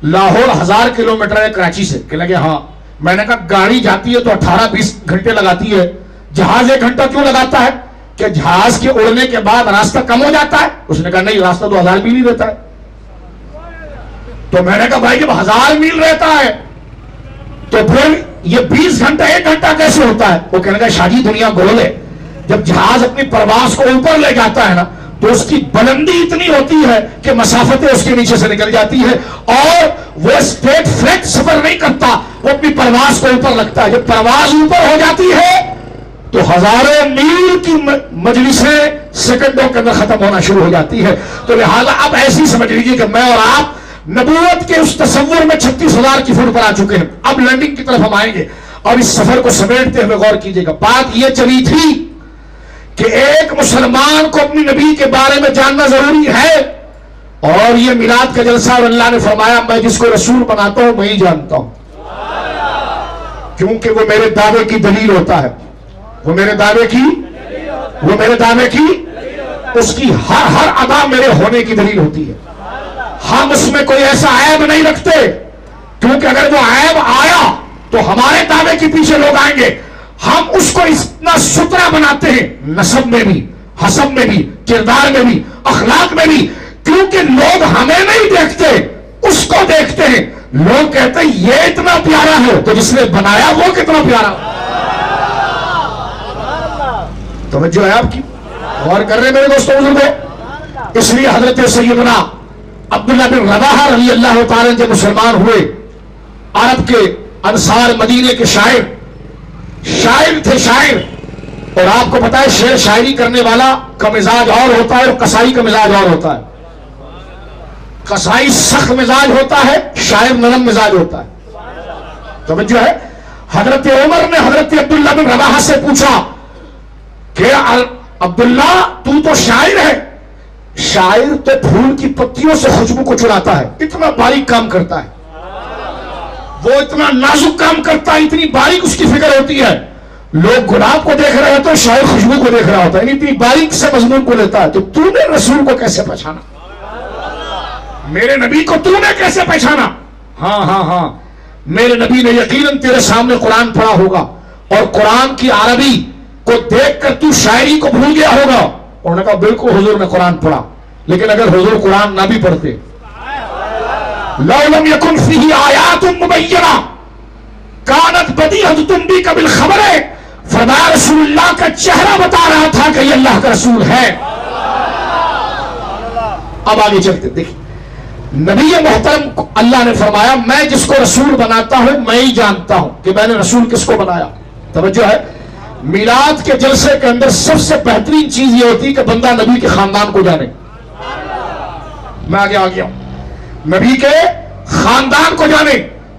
لاہور 1000 کلومیٹر ہے کراچی سے؟ کہ لگے ہاں. میں نے کہا گاڑی جاتی ہے تو 18-20 گھنٹے لگاتی ہے، جہاز 1 گھنٹہ کیوں لگاتا ہے؟ کہ جہاز کے اڑنے کے بعد راستہ کم ہو جاتا ہے. اس نے کہا نہیں، راستہ تو 1000 میل ہی رہتا ہے. تو میں نے کہا بھائی جب 1000 میل رہتا ہے تو پھر یہ 20 گھنٹہ 1 گھنٹہ کیسے ہوتا ہے؟ وہ کہنے کا شاہ جی دنیا گول ہے. جب جہاز اپنی پرواز کو اوپر لے جاتا ہے نا تو اس کی بلندی اتنی ہوتی ہے کہ مسافتیں اس کے نیچے سے نکل جاتی ہے اور وہ اسٹریٹ فلیٹ سفر نہیں کرتا، وہ اپنی پرواز کو اوپر رکھتا ہے. جب پرواز اوپر ہو جاتی ہے تو ہزاروں میل کی مجلسیں سیکنڈوں کے اندر ختم ہونا شروع ہو جاتی ہے. تو لہذا اب ایسی سمجھ لیجیے کہ میں اور آپ نبوت کے اس تصور میں 36,000 کی فٹ پر آ چکے ہیں. اب لینڈنگ کی طرف ہم آئیں گے اور اس سفر کو سمیٹتے ہوئے غور کیجیے گا. بات یہ چلی تھی کہ ایک مسلمان کو اپنی نبی کے بارے میں جاننا ضروری ہے اور یہ میلاد کا جلسہ، اور اللہ نے فرمایا میں جس کو رسول بناتا ہوں میں ہی جانتا ہوں، کیونکہ وہ میرے دعوے کی دلیل ہوتا ہے. وہ میرے دعوے کی اس کی ہر ادا میرے ہونے کی دلیل ہوتی ہے. ہم اس میں کوئی ایسا عیب نہیں رکھتے، کیونکہ اگر وہ عیب آیا تو ہمارے دعوے کے پیچھے لوگ آئیں گے. ہم اس کو اتنا ستھرا بناتے ہیں نسب میں بھی، حسب میں بھی، کردار میں بھی، اخلاق میں بھی، کیونکہ لوگ ہمیں نہیں دیکھتے اس کو دیکھتے ہیں. لوگ کہتے ہیں یہ اتنا پیارا ہے تو جس نے بنایا وہ کتنا پیارا. توجہ ہے آپ کی؟ غور کر رہے میرے دوستوں بزرگوں. اس لیے حضرت سیدنا عبداللہ بن رواحہ رضی اللہ تعالی جب مسلمان ہوئے، عرب کے انصار مدینے کے شاعر تھے شاعر. اور آپ کو پتا ہے شعر شاعری کرنے والا کا مزاج اور ہوتا ہے اور قصائی کا مزاج اور ہوتا ہے. قصائی سخت مزاج ہوتا ہے، شاعر نرم مزاج ہوتا ہے. توجہ ہے. حضرت عمر نے حضرت عبداللہ بن رواحہ سے پوچھا کہ عبداللہ تو شاعر ہے. شاعر تو پھول کی پتیوں سے خوشبو کو چراتا ہے، اتنا باریک کام کرتا ہے، وہ اتنا نازک کام کرتا ہے، اتنی باریک اس کی فکر ہوتی ہے. لوگ گلاب کو دیکھ رہے ہوتے ہیں، شاعر خوشبو کو دیکھ رہا ہوتا ہے، یعنی اتنی باریک سے مضمون کو لیتا ہے. تو نے رسول کو کیسے پہچانا؟ میرے نبی کو نے کیسے پہچانا؟ ہاں میرے نبی نے یقیناً تیرے سامنے قرآن پڑھا ہوگا اور قرآن کی عربی کو دیکھ کر تو شاعری کو بھول گیا ہوگا. انہوں نے کہا بالکل حضور نے قرآن پڑھا، لیکن اگر حضور قرآن نہ بھی پڑھتے، لو لم یکن فیہ آیات مبینہ کانت بدیہۃ تنبیک بالخبر. فرمایا رسول اللہ کا چہرہ بتا رہا تھا کہ یہ اللہ کا رسول ہے. اب آگے چلتے دیکھیں نبی محترم اللہ نے فرمایا میں جس کو رسول بناتا ہوں میں ہی جانتا ہوں کہ میں نے رسول کس کو بنایا. توجہ ہے. میلاد کے جلسے کے اندر سب سے بہترین چیز یہ ہوتی ہے کہ بندہ نبی کے خاندان کو جانے. میں آگے آ گیا ہوں، نبی کے خاندان کو جانے.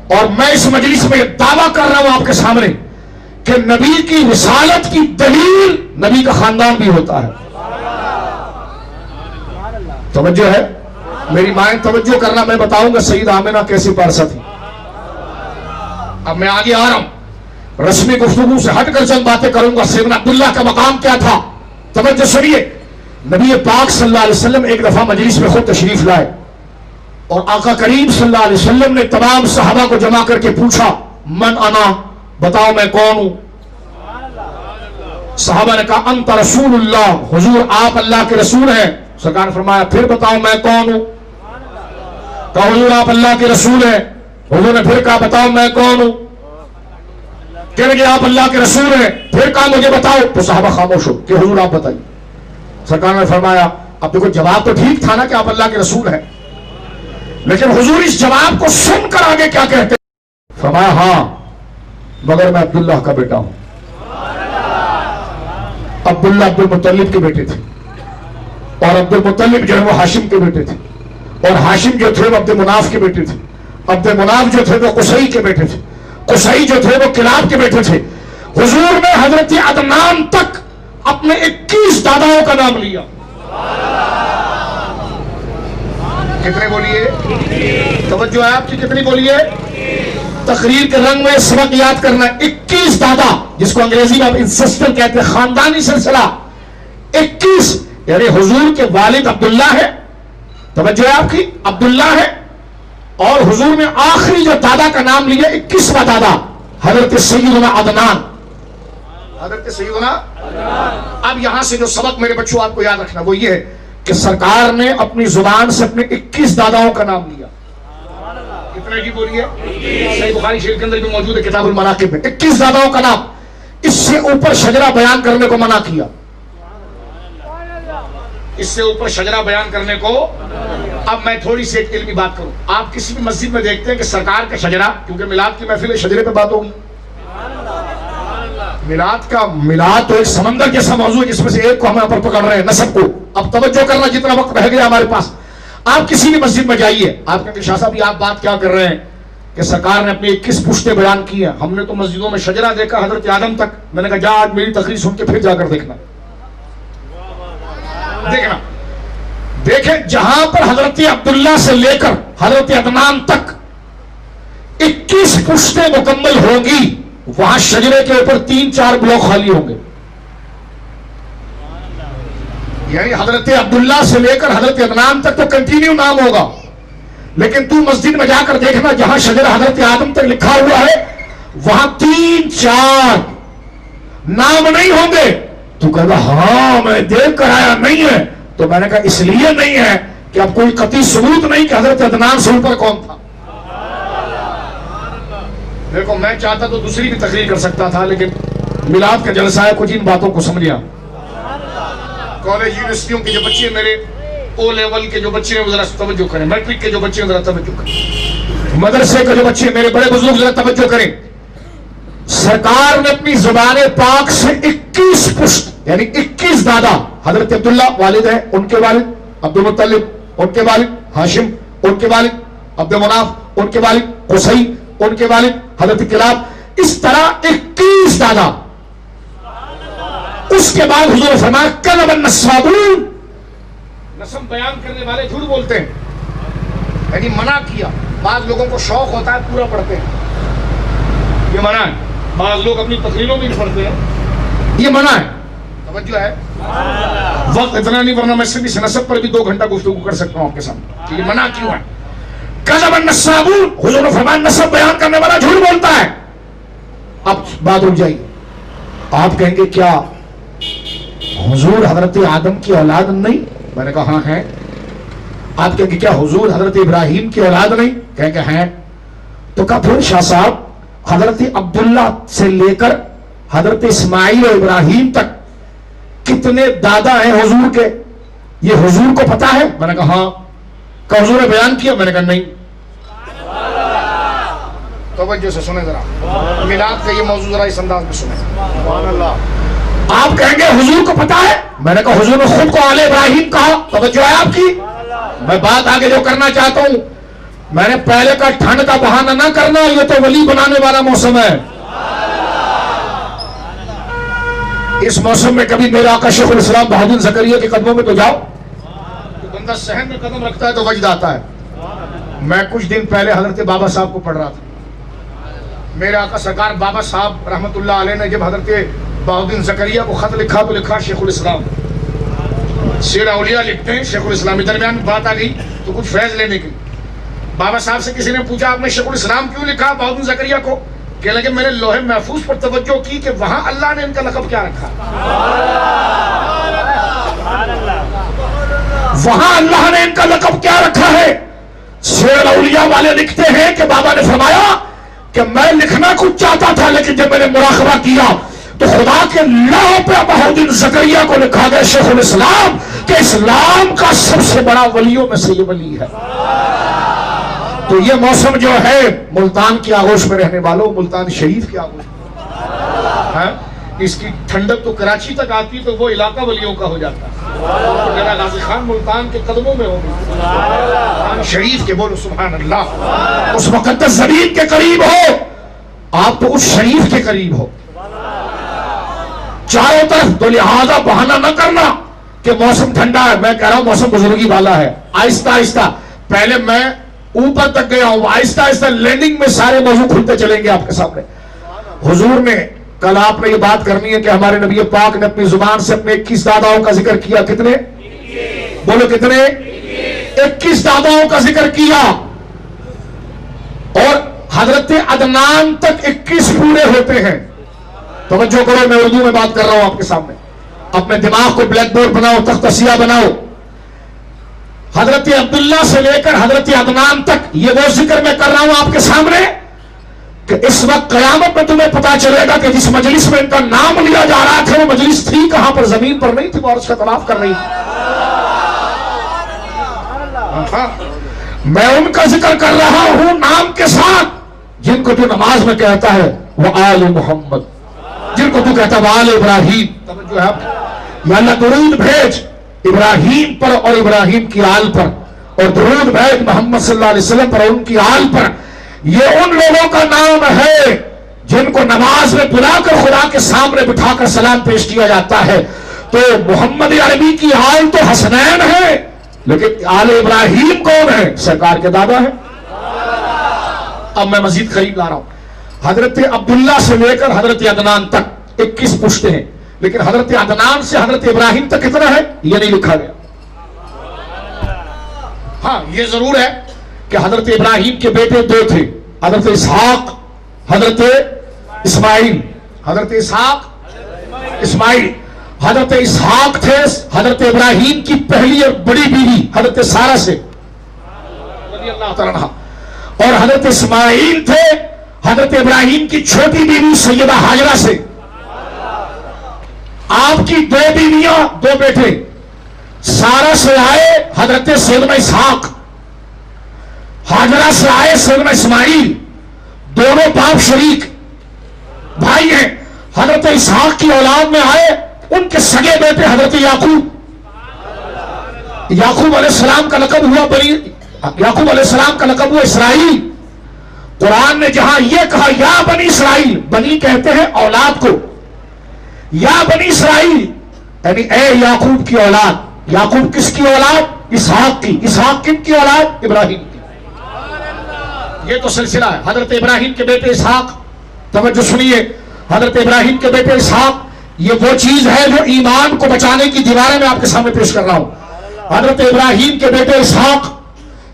اور میں اس مجلس میں دعویٰ کر رہا ہوں آپ کے سامنے کہ نبی کی رسالت کی دلیل نبی کا خاندان بھی ہوتا ہے. توجہ ہے میری مائیں، توجہ کرنا. میں بتاؤں گا سید آمنہ کیسی پارسا تھی. اب میں آگے آ رہا ہوں، رسمی گفتگو سے ہٹ کر چند باتیں کروں گا. سیدنا عبداللہ کا مقام کیا تھا؟ توجہ سنیے. نبی پاک صلی اللہ علیہ وسلم ایک دفعہ مجلس میں خود تشریف لائے اور آقا کریم صلی اللہ علیہ وسلم نے تمام صحابہ کو جمع کر کے پوچھا من انا؟ بتاؤ میں کون ہوں؟ صحابہ نے کہا انت رسول اللہ، حضور آپ اللہ کے رسول ہیں۔ سرکار نے فرمایا پھر بتاؤ میں کون ہوں؟ کہا حضور آپ اللہ کے رسول ہیں۔ حضور نے پھر کہا بتاؤ میں کون ہوں؟ کہنے کہ آپ اللہ کے رسول ہیں۔ پھر کہا مجھے بتاؤ، تو صحابہ خاموش ہو کہ حضور آپ بتائیے۔ سرکار نے فرمایا اب دیکھو جواب تو ٹھیک تھا نا کہ آپ اللہ کے رسول ہیں، لیکن حضور اس جواب کو سن کر آگے کیا کہتے ہیں؟ فرمایا ہاں مگر میں عبداللہ کا بیٹا ہوں۔ عبداللہ عبد المطلب کے بیٹے تھے، اور عبد المطلب جو ہے وہ ہاشم کے بیٹے تھے، اور ہاشم جو تھے وہ عبد مناف کے بیٹے تھے، عبد مناف جو تھے وہ قصی کے بیٹے تھے، قصی جو تھے وہ کلاب کے بیٹے تھے۔ حضور نے حضرت عدنان تک اپنے 21 داداؤں کا نام لیا۔ کتنے بولیے؟ توجہ ہے آپ کی، کتنی بولیے؟ تقریر کے رنگ میں سبق یاد کرنا، 21 دادا، جس کو انگریزی میں آپ انسسٹر کہتے ہیں، خاندانی سلسلہ 21، یعنی حضور کے والد عبداللہ ہے، توجہ ہے آپ کی، عبداللہ ہے، اور حضور نے آخری جو دادا کا نام لیا 21واں دادا حضرت سیدنا عدنان، حضرت سیدنا۔ اب یہاں سے جو سبق میرے بچوں آپ کو یاد رکھنا وہ یہ ہے کہ سرکار نے اپنی زبان سے اپنے 21 داداؤں کا نام لیا۔ کتنے جی بولیے؟ صحیح بخاری شریف کے اندر بھی موجود ہے کتاب المناقب میں، 21 داداؤں کا نام۔ اس سے اوپر شجرہ بیان کرنے کو منع کیا، اس سے اوپر شجرہ بیان کرنے کو۔ اب میں تھوڑی سی ایک علمی بات کروں، آپ کسی بھی مسجد میں دیکھتے ہیں کہ سرکار کا شجرہ، کیونکہ میلاد کی محفل ہے شجرے پہ بات ہوگی، میلاد تو ایک سمندر جیسا موضوع ہے جس میں سے ایک کو ہم یہاں پر پکڑ رہے ہیں، نسب کو۔ اب توجہ کرنا جتنا وقت رہ گیا ہمارے پاس، آپ کسی بھی مسجد میں جائیے، آپ کہیں کہ شاہ صاحب یہ آپ بات کیا کر رہے ہیں کہ سرکار نے اپنی 21 پشتیں بیان کی ہیں، ہم نے تو مسجدوں میں شجرہ دیکھا حضرت آدم تک۔ میں نے کہا جا آج میری تقریر سن کے پھر جا کر دیکھنا، دیکھیں جہاں پر حضرت عبداللہ سے لے کر حضرت عدنان تک 21 پشتیں مکمل ہوں گی، وہاں شجرے کے اوپر 3-4 بلاک خالی ہوں گے، یعنی حضرت عبداللہ سے لے کر حضرت عدنان تک تو کنٹینیو نام ہوگا، لیکن تو مسجد میں جا کر دیکھنا جہاں شجرہ حضرت آدم تک لکھا ہوا ہے وہاں 3-4 نام نہیں ہوں گے۔ تو کہا ہاں میں دیکھ کر آیا، نہیں ہے؟ تو میں نے کہا اس لیے نہیں ہے کہ اب کوئی قطعی ثبوت نہیں کہ حضرت عدنان سے اوپر کون تھا۔ دیکھو میں چاہتا تو دوسری بھی تقریر کر سکتا تھا، لیکن میلاد کا جلسہ ہے، کچھ ان باتوں کو سمجھیا۔ کالج یونیورسٹیوں کے جو بچے ہیں، میرے او لیول کے جو بچے ہیں وہ ذرا توجہ کریں، میٹرک کے جو بچے ہیں ذرا توجہ کریں، مدرسے کے جو بچے ہیں میرے بڑے بزرگ ذرا توجہ کریں۔ سرکار نے اپنی زبان پاک سے 21 پشت یعنی 21 دادا، حضرت عبداللہ والد ہیں، ان کے والد عبد المطلب، ان کے والد ہاشم، ان کے والد عبد مناف، ان کے والد قصی، ان کے والد حضرت کلاب، اس طرح 21 دادا۔ اس کے بعد حضور نے فرمایا کذب النصابون، نسب بیان کرنے والے جھوٹ بولتے ہیں، یعنی منع کیا۔ بعض لوگوں کو شوق ہوتا ہے پورا پڑھتے ہیں، یہ منع ہے۔ بعض لوگ اپنی تقریروں میں بھی پڑھتے ہیں، یہ منع ہے۔ توجہ ہے، وقت اتنا نہیں ورنہ میں صرف اس نسب پر بھی 2 گھنٹہ گفتگو کر سکتا ہوں آپ کے سامنے، یہ منع کیوں ہے۔ کذب النصابون، حضور نے فرمایا نسب بیان کرنے والا جھوٹ بولتا ہے۔ اب بات رک جائیے، آپ کہیں گے کیا حضور حضرت آدم کی اولاد نہیں؟ میں نے کہا ہاں ہیں۔ آپ کہیں گے کیا حضور حضرت ابراہیم کی اولاد نہیں؟ کہیں گے ہیں۔ تو کہا پھر شاہ صاحب حضرت عبداللہ سے لے کر حضرت اسماعیل و ابراہیم تک کتنے دادا ہیں حضور کے، یہ حضور کو پتا ہے؟ میں نے کہا ہاں۔ کہ حضور نے بیان کیا؟ میں نے کہا نہیں۔ توجہ سے سنیں ذرا، میلاد کا یہ موضوع ذرا اس انداز میں سنیں۔ آپ کہیں گے حضور کو پتا ہے؟ میں نے کہا حضور نے خود کو آل ابراہیم کہا۔ توجہ ہے آپ کی، میں بات آگے جو کرنا چاہتا ہوں، میں نے پہلے کا ٹھنڈ کا بہانہ نہ کرنا، یہ تو ولی بنانے والا موسم ہے۔ اس موسم میں کبھی میرا آقا شیخ الاسلام بہاؤالدین زکریا کے قدموں میں تو جاؤ، بندہ صحن میں قدم رکھتا ہے تو وجد آتا ہے۔ میں کچھ دن پہلے حضرت بابا صاحب کو پڑھ رہا تھا، میرے آقا سرکار بابا صاحب رحمت اللہ علیہ نے جب حضرت بہاؤالدین زکریا کو خط لکھا تو لکھا شیخ الاسلام۔ سیر اولیاء لکھتے ہیں شیخ الاسلام، درمیان بات آ گئی تو کچھ فیض لینے کی۔ بابا صاحب سے کسی نے پوچھا آپ نے شیخ الاسلام کیوں لکھا بہاؤالدین زکریا کو؟ کہ لگے میں نے لوح محفوظ پر توجہ کی کہ وہاں اللہ نے ان کا لقب کیا رکھا، وہاں اللہ نے ان کا لقب کیا رکھا ہے۔ سیر اولیاء والے لکھتے ہیں کہ بابا نے فرمایا کہ میں لکھنا کچھ چاہتا تھا، لیکن جب میں نے مراقبہ کیا تو خدا کے لوح پہ بہاؤدین زکریا کو لکھا گیا شیخ الاسلام، کہ اسلام کا سب سے بڑا ولیوں میں سے یہ ولی ہے۔ تو یہ موسم جو ہے ملتان کی آغوش میں رہنے والوں، ملتان شریف کی آغوش میں، اس کی ٹھنڈک تو کراچی تک آتی تو وہ علاقہ ولیوں کا ہو جاتا ہے۔ میرا غازی خان ملتان کے قدموں میں ہوگی، ملتان شریف کے، بولو سبحان اللہ، اس مقدس زمین کے قریب ہو، آپ تو اس شریف کے قریب ہو چاروں طرف۔ تو لہذا بہانہ نہ کرنا کہ موسم ٹھنڈا ہے، میں کہہ رہا ہوں موسم بزرگی والا ہے۔ آہستہ آہستہ، پہلے میں اوپر تک گیا ہوں، آہستہ آہستہ لینڈنگ میں سارے موضوع کھلتے چلیں گے آپ کے سامنے۔ حضور نے کل آپ نے یہ بات کرنی ہے کہ ہمارے نبی پاک نے اپنی زبان سے اپنے 21 داداؤں کا ذکر کیا۔ کتنے؟ بولو کتنے؟ 21 داداؤں کا ذکر کیا، اور حضرت عدنان تک 21 پورے ہوتے ہیں۔ توجہ کرو، میں اردو میں بات کر رہا ہوں آپ کے سامنے، اپنے دماغ کو بلیک بورڈ بناؤ، تختہ سیاہ بناؤ۔ حضرت عبداللہ سے لے کر حضرت عدنان تک یہ وہ ذکر میں کر رہا ہوں آپ کے سامنے کہ اس وقت قیامت میں تمہیں پتا چلے گا کہ جس مجلس میں ان کا نام لیا جا رہا تھا وہ مجلس تھی کہاں پر؟ زمین پر نہیں تھی، وہ عرش کا طواف کر رہی تھی۔ میں ان کا ذکر کر رہا ہوں نام کے ساتھ، جن کو تو نماز میں کہتا ہے وہ آل محمد، جن کو تو کہتا ہے وہ آل ابراہیم۔ توجہ ہے آپ کی، یا اللہ درود بھیج ابراہیم پر اور ابراہیم کی آل پر، اور درود بھیج محمد صلی اللہ علیہ وسلم پر اور ان کی آل پر۔ یہ ان لوگوں کا نام ہے جن کو نماز میں بلا کر خدا کے سامنے بٹھا کر سلام پیش کیا جاتا ہے۔ تو محمد عربی کی آل تو حسنین ہے، لیکن آل ابراہیم کون ہے؟ سرکار کے دادا ہے۔ اب میں مزید قریب لا رہا ہوں، حضرت عبداللہ سے لے کر حضرت عدنان تک 21 پشتے ہیں، لیکن حضرت عدنان سے حضرت ابراہیم تک کتنا ہے یہ نہیں لکھا گیا۔ ہاں یہ ضرور ہے کہ حضرت ابراہیم کے بیٹے 2 تھے، حضرت اسحاق، حضرت اسماعیل۔ حضرت اسحاق، اسماعیل۔ حضرت اسحاق تھے حضرت ابراہیم کی پہلی اور بڑی بیوی حضرت سارہ سے رضی اللہ تعالیٰ عنہا، اور حضرت اسماعیل تھے حضرت ابراہیم کی چھوٹی بیوی سیدہ ہاجرہ سے۔ آپ کی 2 بیویاں 2 بیٹے، سارہ سے آئے حضرت سیدنا اسحاق، ہاجرہ سے آئے سیدنا اسماعیل، دونوں باپ شریک بھائی ہیں۔ حضرت اسحاق کی اولاد میں آئے ان کے سگے بیٹے حضرت یعقوب۔ یعقوب علیہ السلام کا لقب ہوا یعقوب علیہ السلام کا لقب ہوا اسرائیل۔ قرآن نے جہاں یہ کہا یا بنی اسرائیل، بنی کہتے ہیں اولاد کو، یا بنی اسرائیل یعنی اے یعقوب کی اولاد۔ یعقوب کس کی اولاد؟ اسحاق کی۔ اسحاق کن کی اولاد؟ ابراہیم کی۔ یہ تو سلسلہ ہے۔ حضرت ابراہیم کے بیٹے اسحاق، توجہ سنیے، حضرت ابراہیم کے بیٹے اسحاق یہ وہ چیز ہے جو ایمان کو بچانے کی دیواریں میں آپ کے سامنے پیش کر رہا ہوں۔ حضرت ابراہیم کے بیٹے اسحاق،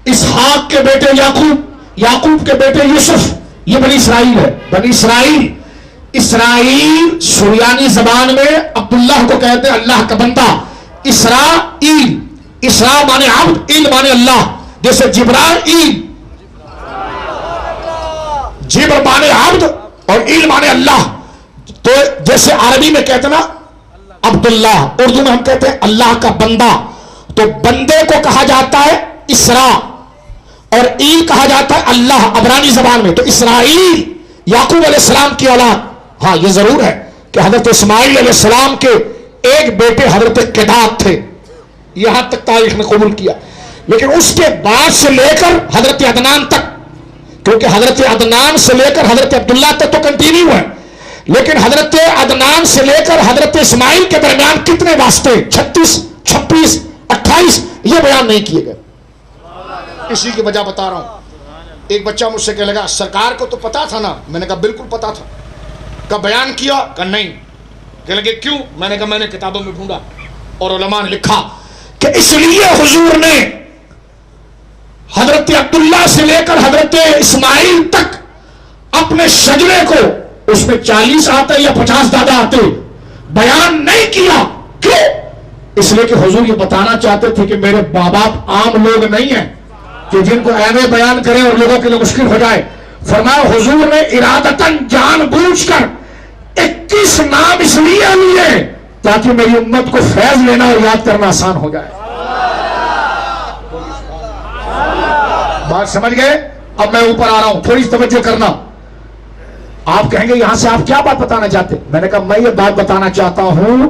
اسحاق کے بیٹے یعقوب، یعقوب کے بیٹے یوسف، یہ بنی اسرائیل ہے۔ بنی اسرائیل، اسرائیل سریانی زبان میں عبداللہ کو کہتے ہیں اللہ کا بندہ۔ اسرائیل، اسرا مانے عبد، ایل مانے اللہ، جیسے جبرائیل، جبر مانے عبد اور ایل مانے اللہ۔ تو جیسے عربی میں کہتے ہیں نا عبداللہ، اردو میں ہم کہتے ہیں اللہ کا بندہ، تو بندے کو کہا جاتا ہے اسرا اور ایل کہا جاتا ہے اللہ عبرانی زبان میں۔ تو اسرائیل یعقوب علیہ السلام کی اولاد۔ ہاں یہ ضرور ہے کہ حضرت اسماعیل علیہ السلام کے ایک بیٹے حضرت قدات تھے، یہاں تک تاریخ نے قبول کیا، لیکن اس کے بعد سے لے کر حضرت عدنان تک، کیونکہ حضرت عدنان سے لے کر حضرت عبداللہ تک تو کنٹینیو ہے، لیکن حضرت عدنان سے لے کر حضرت اسماعیل کے درمیان کتنے واسطے؟ 36، 26، 28 یہ بیان نہیں کیے گئے۔ اسی کی وجہ بتا رہا ہوں۔ ایک بچہ مجھ سے کہنے لگا سرکار کو تو پتا تھا نا؟ میں نے کہا بالکل پتا تھا۔ کب بیان کیا؟ کہ نہیں۔ کہنے لگے کیوں؟ میں نے کہا میں نے کتابوں میں ڈھونڈا اور علماء نے لکھا کہ اس لیے حضور نے حضرت عبداللہ سے لے کر حضرت اسماعیل تک آپ نے شجرے کو اس میں 40 آتے یا 50 دادا آتے بیان نہیں کیا. کیوں؟ اس لیے کہ حضور یہ بتانا چاہتے تھے کہ میرے ماں باپ عام لوگ نہیں ہیں کہ جن کو ایوے بیان کریں اور لوگوں کے لیے مشکل ہو جائے. فرمایا حضور نے ارادتاً جان بوجھ کر 21 نام اس لیے لیے تاکہ میری امت کو فیض لینا اور یاد کرنا آسان ہو جائے. بات سمجھ گئے؟ اب میں اوپر آ رہا ہوں، تھوڑی توجہ کرنا. آپ کہیں گے یہاں سے آپ کیا بات بتانا چاہتے؟ میں نے کہا میں یہ بات بتانا چاہتا ہوں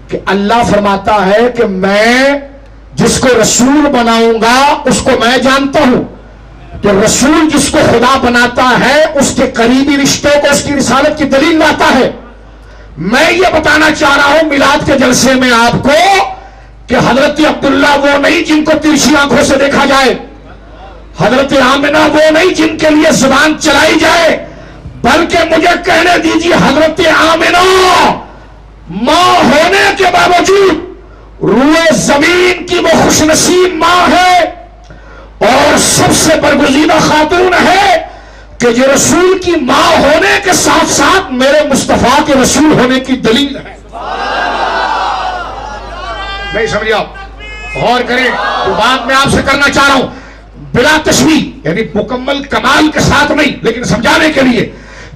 کہ اللہ فرماتا ہے کہ میں جس کو رسول بناؤں گا اس کو میں جانتا ہوں. کہ رسول جس کو خدا بناتا ہے اس کے قریبی رشتوں کو اس کی رسالت کی دلیل لاتا ہے. میں یہ بتانا چاہ رہا ہوں میلاد کے جلسے میں آپ کو کہ حضرت عبداللہ وہ نہیں جن کو ترچھی آنکھوں سے دیکھا جائے، حضرت آمنہ وہ نہیں جن کے لیے زبان چلائی جائے، بلکہ مجھے کہنے دیجیے حضرت آمنہ ماں ہونے کے باوجود روئے زمین کی وہ خوش نصیب ماں ہے اور سب سے برگزیدہ خاتون ہے کہ جو رسول کی ماں ہونے کے ساتھ ساتھ میرے مصطفیٰ کے رسول ہونے کی دلیل ہے. نہیں سمجھے آپ؟ غور کریں. تو بات میں آپ سے کرنا چاہ رہا ہوں بلا تشبیہ، یعنی مکمل کمال کے ساتھ نہیں لیکن سمجھانے کے لیے.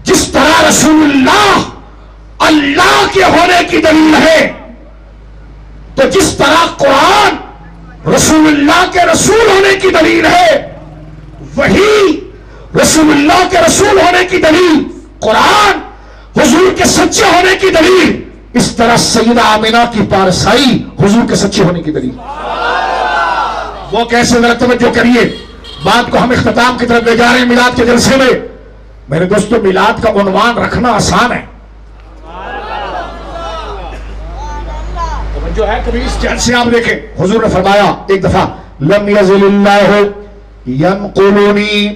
جس طرح رسول اللہ کے ہونے کی دلیل ہے، تو جس طرح قرآن رسول اللہ کے رسول ہونے کی دلیل ہے، وہی رسول اللہ کے رسول ہونے کی دلیل قرآن حضور کے سچے ہونے کی دلیل. اس طرح سیدہ آمنہ کی پارسائی حضور کے سچے ہونے کی دلیل. وہ کیسے؟ ذرا توجہ کریے. بات کو ہم اختتام کی طرف لے جا رہے ہیں میلاد کے جلسے میں. میرے دوستو میلاد کا عنوان رکھنا آسان ہے. جو ہے کبھی اس جلسے آپ دیکھیں حضور نے فرمایا ایک دفعہ لم یزل اللہ ینقلنی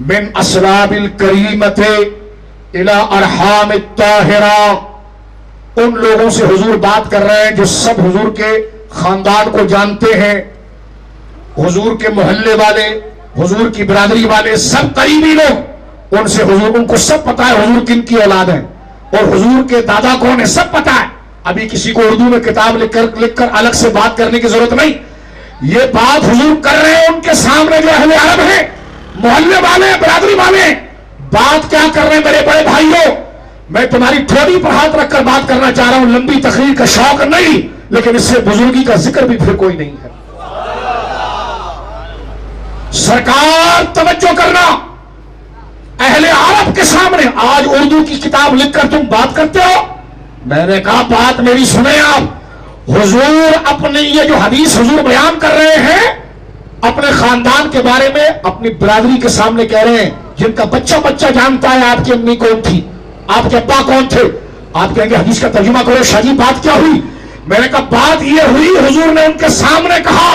من اسلاب الکریمت الى ارحام الطاہرہ. ان لوگوں سے حضور بات کر رہے ہیں جو سب حضور کے خاندان کو جانتے ہیں، حضور کے محلے والے، حضور کی برادری والے، سب قریبی لوگ. ان سے حضور ان کو سب پتا ہے حضور کن کی اولاد ہے اور حضور کے دادا کون ہے، سب پتا ہے. ابھی کسی کو اردو میں کتاب لکھ کر الگ سے بات کرنے کی ضرورت نہیں. یہ بات حضور کر رہے ہیں ان کے سامنے جو اہل عرب ہیں، محلے والے، برادری والے. بات کیا کر رہے ہیں میرے بڑے بھائیوں؟ میں تمہاری تھوڑی پر ہاتھ رکھ کر بات کرنا چاہ رہا ہوں. لمبی تقریر کا شوق نہیں لیکن اس سے بزرگی کا ذکر بھی پھر کوئی نہیں ہے. سرکار توجہ کرنا، اہل عرب کے سامنے آج اردو کی کتاب لکھ کر تم بات کرتے ہو. میں نے کہا بات میری سنیں آپ. حضور اپنے یہ جو حدیث حضور بیان کر رہے ہیں اپنے خاندان کے بارے میں اپنی برادری کے سامنے کہہ رہے ہیں جن کا بچہ بچہ جانتا ہے آپ کی امی کون تھی، آپ کے ابا کون تھے. آپ کہیں گے حدیث کا ترجمہ کرو شاہ جی بات کیا ہوئی؟ میں نے کہا بات یہ ہوئی حضور نے ان کے سامنے کہا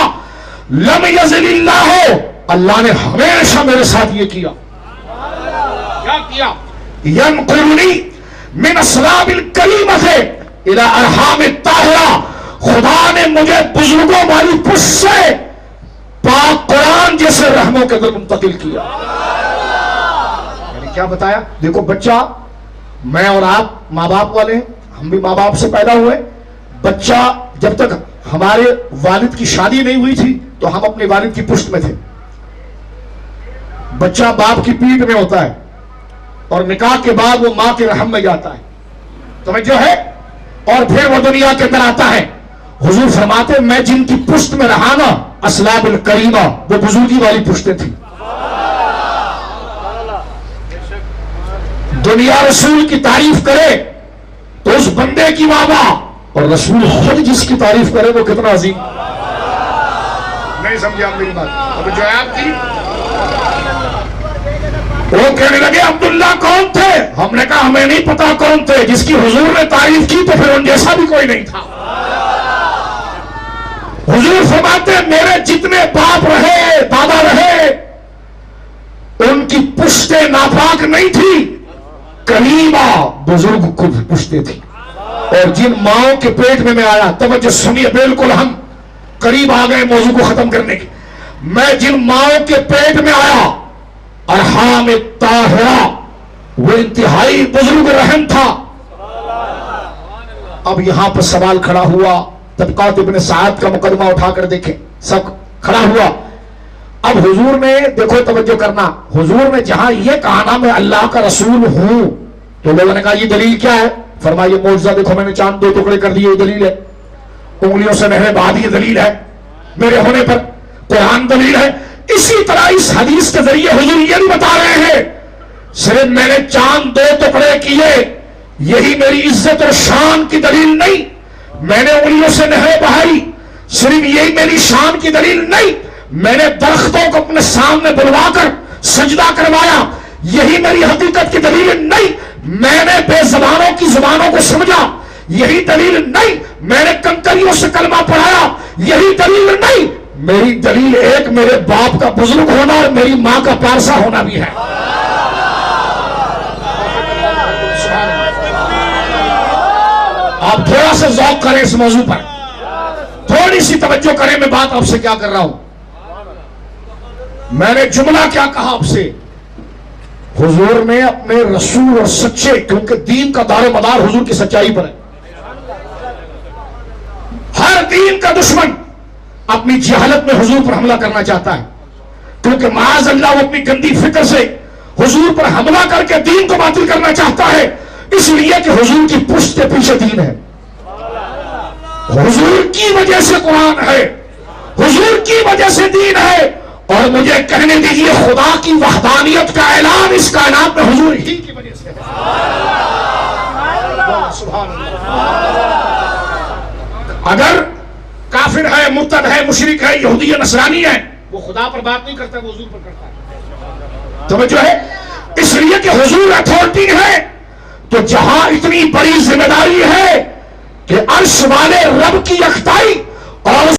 لم یزل اللہ، اللہ نے ہمیشہ میرے ساتھ یہ کیا. کیا کیا؟ ینقلنی من اسلاب الکریمۃ الی ارحام الطاہرہ. خدا نے مجھے بزرگوں والی پشت سے پاک قرآن جیسے رحموں کے اندر منتقل کیا. کیا بتایا؟ دیکھو بچہ، میں اور آپ ماں باپ والے ہیں، ہم بھی ماں باپ سے پیدا ہوئے. بچہ جب تک ہمارے والد کی شادی نہیں ہوئی تھی تو ہم اپنے والد کی پشت میں تھے. بچہ باپ کی پیٹھ میں ہوتا ہے اور نکاح کے بعد وہ ماں کے رحم میں جاتا ہے. توجہ ہے؟ اور پھر وہ دنیا کے اندر آتا ہے. حضور فرماتے میں جن کی پشت میں رہا نا اسلاب الکریمہ، وہ بزرگی والی پشتیں تھیں. دنیا رسول کی تعریف کرے تو اس بندے کی واہ، اور رسول خود جس کی تعریف کرے وہ کتنا عظیم. نہیں سمجھے آپ میری بات؟ اب جو ہے آپ کی وہ کہنے لگے عبداللہ کون تھے؟ ہم نے کہا ہمیں نہیں پتا کون تھے. جس کی حضور نے تعریف کی تو پھر ان جیسا بھی کوئی نہیں تھا. حضور فرماتے میرے جتنے باپ رہے، دادا رہے، ان کی پشتیں ناپاک نہیں تھی، کریمہ بزرگ کو پشتیں تھی. اور جن ماؤں کے پیٹ میں آیا، توجہ سنیے بالکل ہم قریب آ گئے موضوع کو ختم کرنے کے. میں جن ماؤں کے پیٹ میں آیا ارحام الطاہرہ، وہ انتہائی بزرگ رحم تھا. اب یہاں پر سوال کھڑا ہوا, طبقات ابن سعد کا مقدمہ اٹھا کر دیکھیں, سب کھڑا ہوا. اب حضور نے, دیکھو توجہ کرنا, حضور نے جہاں یہ کہا نا میں اللہ کا رسول ہوں, تو لوگوں نے کہا یہ دلیل کیا ہے؟ فرمایا یہ معجزہ دیکھو میں نے چاند 2 ٹکڑے کر دیے, یہ دلیل ہے. انگلیوں سے نہریں بہا دی, یہ دلیل ہے میرے ہونے پر. قرآن دلیل ہے. اسی طرح اس حدیث کے ذریعے حضور یہ نہیں بتا رہے ہیں صرف میں نے چاند 2 ٹکڑے کیے یہی میری عزت اور شان کی دلیل نہیں, میں نے انگلیوں سے نہریں بہائی صرف یہی میری شان کی دلیل نہیں, میں نے درختوں کو اپنے سامنے بلوا کر سجدہ کروایا یہی میری حقیقت کی دلیل نہیں, میں نے بے زبانوں کی زبانوں کو سمجھا یہی دلیل نہیں, میں نے کنکریوں سے کلمہ پڑھایا یہی دلیل نہیں. میری دلیل ایک میرے باپ کا بزرگ ہونا اور میری ماں کا پارسا ہونا بھی ہے. آپ تھوڑا سا ذوق کریں اس موضوع پر, تھوڑی سی توجہ کریں. میں بات آپ سے کیا کر رہا ہوں, میں نے جملہ کیا کہا آپ سے. حضور نے اپنے رسول اور سچے, کیونکہ دین کا دار و مدار حضور کی سچائی پر ہے. ہر دین کا دشمن اپنی جہالت میں حضور پر حملہ کرنا چاہتا ہے, کیونکہ معاذ اللہ وہ اپنی گندی فکر سے حضور پر حملہ کر کے دین کو باطل کرنا چاہتا ہے, اس لیے کہ حضور کی پشت کے پیچھے دین ہے, حضور کی وجہ سے قرآن ہے, حضور کی وجہ سے دین ہے. اور مجھے کہنے دیجئے خدا کی وحدانیت کا اعلان اس کائنات میں حضور ہی کی وجہ سے ہے. اگر کافر ہے, مرتد ہے, مشرک ہے, یہودی ہے, نصرانی ہے, وہ خدا پر بات نہیں کرتا, وہ حضور پر کرتا ہے. توجہ ہے, اس لیے کہ حضور اتھارٹی ہے. تو جہاں اتنی بڑی ذمہ داری ہے کہ عرش والے رب کی یکتائی اور اس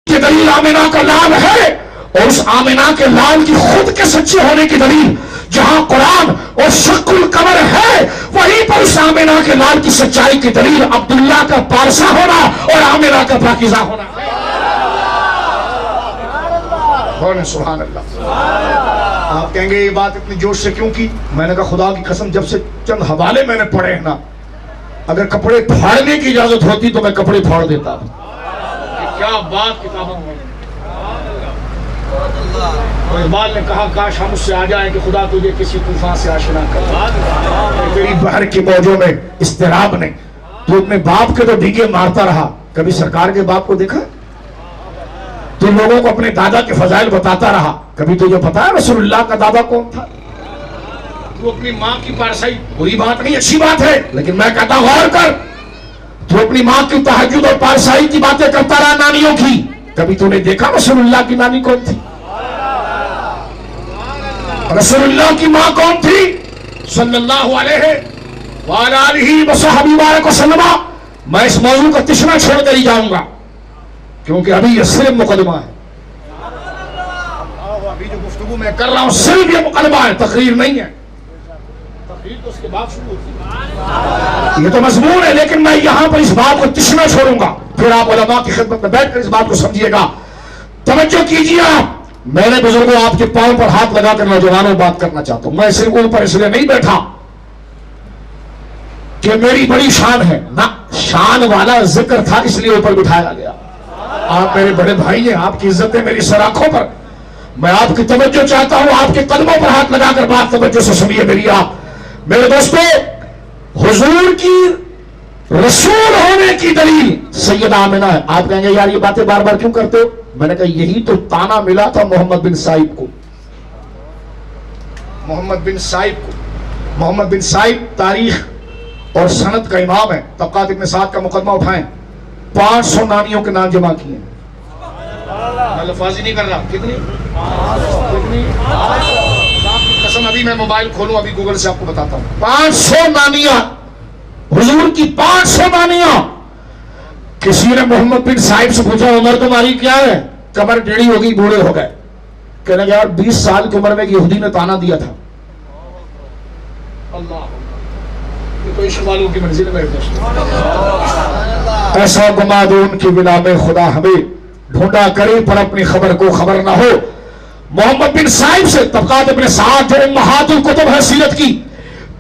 کی دلیل آمنہ کا لال ہے, اور اس آمنہ کے لال کی خود کے سچے ہونے کی دلیل جہاں قرآن اور شق القمر ہے, وہیں پر اس آمنہ کے لال کی سچائی کی دلیل عبداللہ کا پارسا ہونا اور آمنہ کا پاکیزہ ہونا ہے. سبحان اللہ. آپ کہیں گے یہ بات اتنی جوش سے کیوں کی؟ میں نے کہا خدا کی قسم جب سے چند حوالے میں نے پڑھے ہیں نا, اگر کپڑے پھاڑنے کی اجازت ہوتی تو میں کپڑے پھاڑ دیتا. کیا بات کتابوں میں. اقبال نے کہا کاش ہم اس سے آ جائیں کہ خدا تجھے کسی طوفان سے آشنا کر. تیری بحر کی موجوں میں اضطراب نے تو اپنے باپ کے تو ڈھیگے مارتا رہا, کبھی سرکار کے باپ کو دیکھا؟ تو لوگوں کو اپنے دادا کے فضائل بتاتا رہا, کبھی تجھے پتا ہے رسول اللہ کا دادا کون تھا؟ تو اپنی ماں کی پارسائی بری بات نہیں, اچھی بات ہے, لیکن میں کہتا غور کر, تو اپنی ماں کی تہجد اور پارسائی کی باتیں کرتا رہا نانیوں کی, کبھی تو نے دیکھا رسول اللہ کی نانی کون تھی؟ رسول اللہ کی ماں کون تھی صلی اللہ علیہ وآلہ وصحبہ وسلم. میں اس موضوع کا تشنا چھوڑ کر ہی جاؤں گا, کیونکہ ابھی یہ صرف مقدمہ ہے. ابھی جو گفتگو میں کر رہا ہوں صرف یہ مقدمہ ہے, تقریر نہیں ہے. تقریر تو اس کے بعد شروع ہوتی ہے, یہ تو مضمون ہے, لیکن میں یہاں پر اس بات کو تشنا چھوڑوں گا, پھر آپ علماء کی خدمت میں بیٹھ کر اس بات کو سمجھیے گا. توجہ کیجیے آپ, میں نے بزرگوں آپ کے پاؤں پر ہاتھ لگا کر نوجوانوں بات کرنا چاہتا ہوں. میں صرف اوپر اس لیے نہیں بیٹھا کہ میری بڑی شان ہے نہ, شان والا ذکر تھا اس لیے اوپر بٹھایا گیا. آپ میرے بڑے بھائی ہیں, آپ کی عزت ہے میری سراخوں پر. میں آپ کی توجہ چاہتا ہوں, آپ کے قدموں پر ہاتھ لگا کر بات توجہ سے سنیے میری. آپ میرے دوستو, حضور کی رسول ہونے کی دلیل سیدہ آمنہ ہے. آپ کہیں گے یار یہ باتیں بار بار کیوں کرتے ہو؟ میں نے کہا یہی تو تانا ملا تھا محمد بن سائب کو. محمد بن سائب کو, محمد بن سائب تاریخ اور سند کا امام ہے. طبقات ابن سعد کا مقدمہ اٹھائیں, 500 نانیوں کے نام جمع کیے. میں لفاظی نہیں کر رہا, کتنی قسم, ابھی میں موبائل کھولوں, ابھی گوگل سے آپ کو بتاتا ہوں. 500 نانیاں, حضور کی 500 نانیاں. کسی نے محمد بن صاحب سے پوچھا عمر تمہاری کیا ہے؟ کمر ٹیڑھی ہو گئی, بوڑھے ہو گئے. کہنے لگا یار 20 سال کی عمر میں یہودی نے تانا دیا تھا. اللہ, یہ تو عشق والوں کی منزل میں ایسا گما دو ان کی بنا میں خدا ہمیں, ڈھونڈا کرے پر اپنی خبر کو خبر نہ ہو. محمد بن صاحب سے طبقات ابن سعد جو امہات الکتب ہے سیرت کی,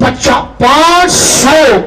500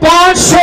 500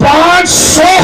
500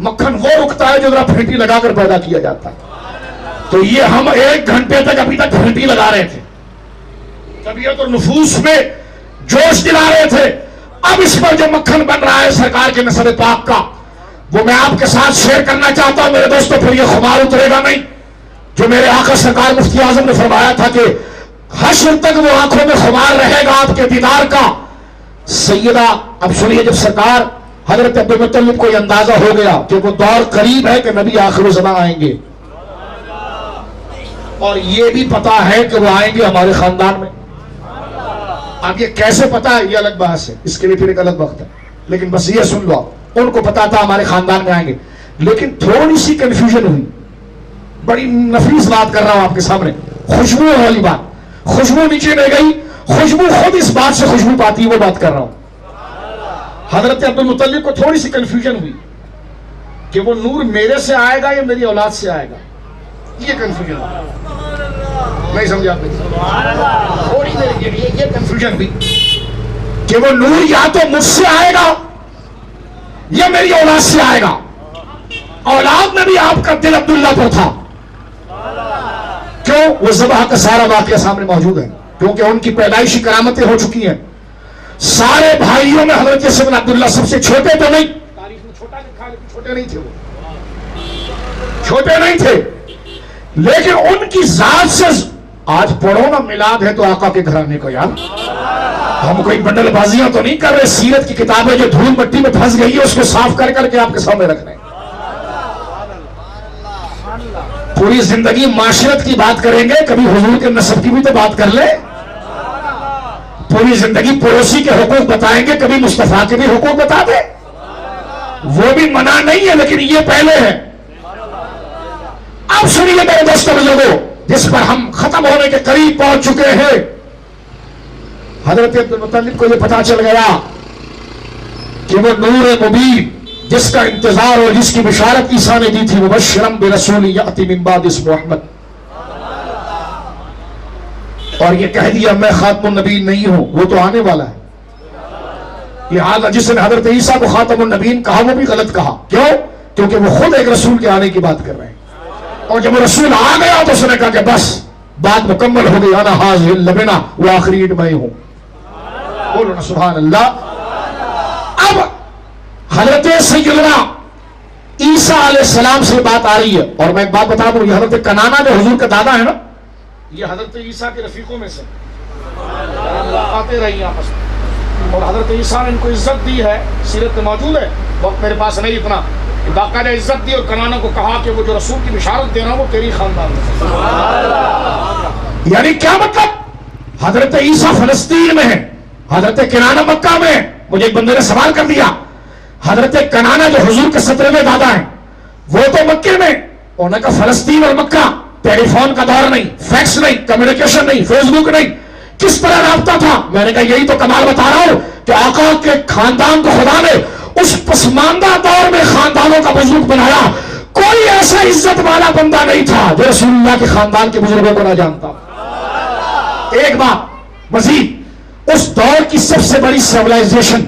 مکھن وہ رکتا ہے جو ذرا پھینٹی لگا کر پیدا کیا جاتا ہے. تو یہ ہم 1 گھنٹے تک ابھی تک پھینٹی لگا رہے تھے, طبیعت اور نفوس میں جوش دلا رہے تھے. اب اس پر جو مکھن بن رہا ہے سرکار کے نسب پاک کا, وہ میں آپ کے ساتھ شیئر کرنا چاہتا ہوں میرے دوستو. پھر یہ خمار اترے گا نہیں جو میرے آقا سرکار مفتی اعظم نے فرمایا تھا کہ حشر تک وہ آنکھوں میں خمار رہے گا آپ کے دیدار کا. سیدہ اب سنیے, جب سرکار حضرت عبدالمطلب کو یہ اندازہ ہو گیا کہ وہ دور قریب ہے کہ نبی آخر الزمان آئیں گے, اور یہ بھی پتا ہے کہ وہ آئیں گے ہمارے خاندان میں. اب یہ کیسے پتا ہے یہ الگ بحث ہے, اس کے لیے پھر ایک الگ وقت ہے, لیکن بس یہ سن لو, ان کو پتا تھا ہمارے خاندان میں آئیں گے. لیکن تھوڑی سی کنفیوژن ہوئی. بڑی نفیس بات کر رہا ہوں آپ کے سامنے, خوشبو والی بات. خوشبو نیچے نہیں گئی, خوشبو خود اس بات سے خوشبو پاتی ہے, وہ بات کر رہا ہوں. حضرت عبدالمطلب کو تھوڑی سی کنفیوژن ہوئی کہ وہ نور میرے سے آئے گا یا میری اولاد سے آئے گا. یہ کنفیوژن نہیں سمجھا آپ نے, تھوڑی دیر کے لیے یہ کنفیوژن ہوئی کہ وہ نور یا تو مجھ سے آئے گا یا میری اولاد سے آئے گا. اولاد میں بھی آپ کا دل عبداللہ پر تھا. کیوں؟ وہ ذبح کا سارا واقعہ سامنے موجود ہے, کیونکہ ان کی پیدائشی کرامتیں ہو چکی ہیں. سارے بھائیوں میں حضرت یوسف بن عبداللہ سب سے چھوٹے تو نہیں, تاریخ میں چھوٹا لکھا ہے لیکن چھوٹے نہیں تھے, وہ چھوٹے نہیں تھے, لیکن ان کی ذات سے. آج پڑھو نا میلاد ہے تو آقا کے گھرانے کو یار, ہم کوئی بنڈل بازیاں تو نہیں کر رہے. سیرت کی کتابیں جو دھول مٹی میں پھنس گئی ہے اس کو صاف کر کر کے آپ کے سامنے رکھ رہے ہیں. پوری زندگی معاشرت کی بات کریں گے, کبھی حضور کے نسب کی بھی تو بات کر لیں. پوری زندگی پڑوسی کے حقوق بتائیں گے, کبھی مصطفیٰ کے بھی حقوق بتا دیں. وہ بھی منع نہیں ہے لیکن یہ پہلے ہے. اب سنیے میرے دوستوں بزرگوں, جس پر ہم ختم ہونے کے قریب پہنچ چکے ہیں. حضرت عبدالمطلب کو یہ پتا چل گیا کہ وہ نور مبین جس کا انتظار اور جس کی بشارت عیسیٰ نے دی تھی, مبشرم برسول یأتی من بعد اسمہ احمد, اور یہ کہہ دیا میں خاتم النبیین نہیں ہوں, وہ تو آنے والا ہے. لہذا جس نے حضرت عیسیٰ کو خاتم النبیین کہا وہ بھی غلط کہا. کیوں؟ کیونکہ وہ خود ایک رسول کے آنے کی بات کر رہے ہیں, اور جب وہ رسول آ گیا تو اس نے کہا کہ بس بات مکمل ہو گئی, انا حاضر لبنا, وہ آخری اینٹ میں ہوں. بولو نا سبحان اللہ. اب حضرت سیدنا عیسیٰ علیہ السلام سے بات آ رہی ہے, اور میں ایک بات بتا دوں, یہ حضرت کنانا جو حضور کا دادا ہے نا, یہ حضرت عیسیٰ کے رفیقوں میں سے آتے رہی آپس میں, اور حضرت عیسیٰ نے ان کو عزت دی ہے, سیرت میں موجود ہے, وقت میرے پاس نہیں اتنا. باقاعدہ عزت دی اور کنانا کو کہا کہ وہ جو رسول کی بشارت دے رہا وہ تیری خاندان میں. یعنی کیا مطلب؟ حضرت عیسیٰ فلسطین میں ہے, حضرت کنانا مکہ میں. مجھے ایک بندے نے سوال کر دیا, حضرت کنانا جو حضور کے 17ویں دادا ہیں وہ تو مکے میں, انہوں نے کہا فلسطین اور مکہ, ٹیلی فون کا دور نہیں, فیکس نہیں, کمیونیکیشن نہیں, فیس بک نہیں, کس طرح رابطہ تھا؟ میں نے کہا یہی تو کمال بتا رہا ہوں کہ آقا کے خاندان کو خدا نے اس پسماندہ دور میں خاندانوں کا بزرگ بنایا. کوئی ایسا عزت والا بندہ نہیں تھا جو رسول اللہ کے خاندان کے بزرگوں کو نہ جانتا. ایک بات مزید, اس دور کی سب سے بڑی سیولائزیشن,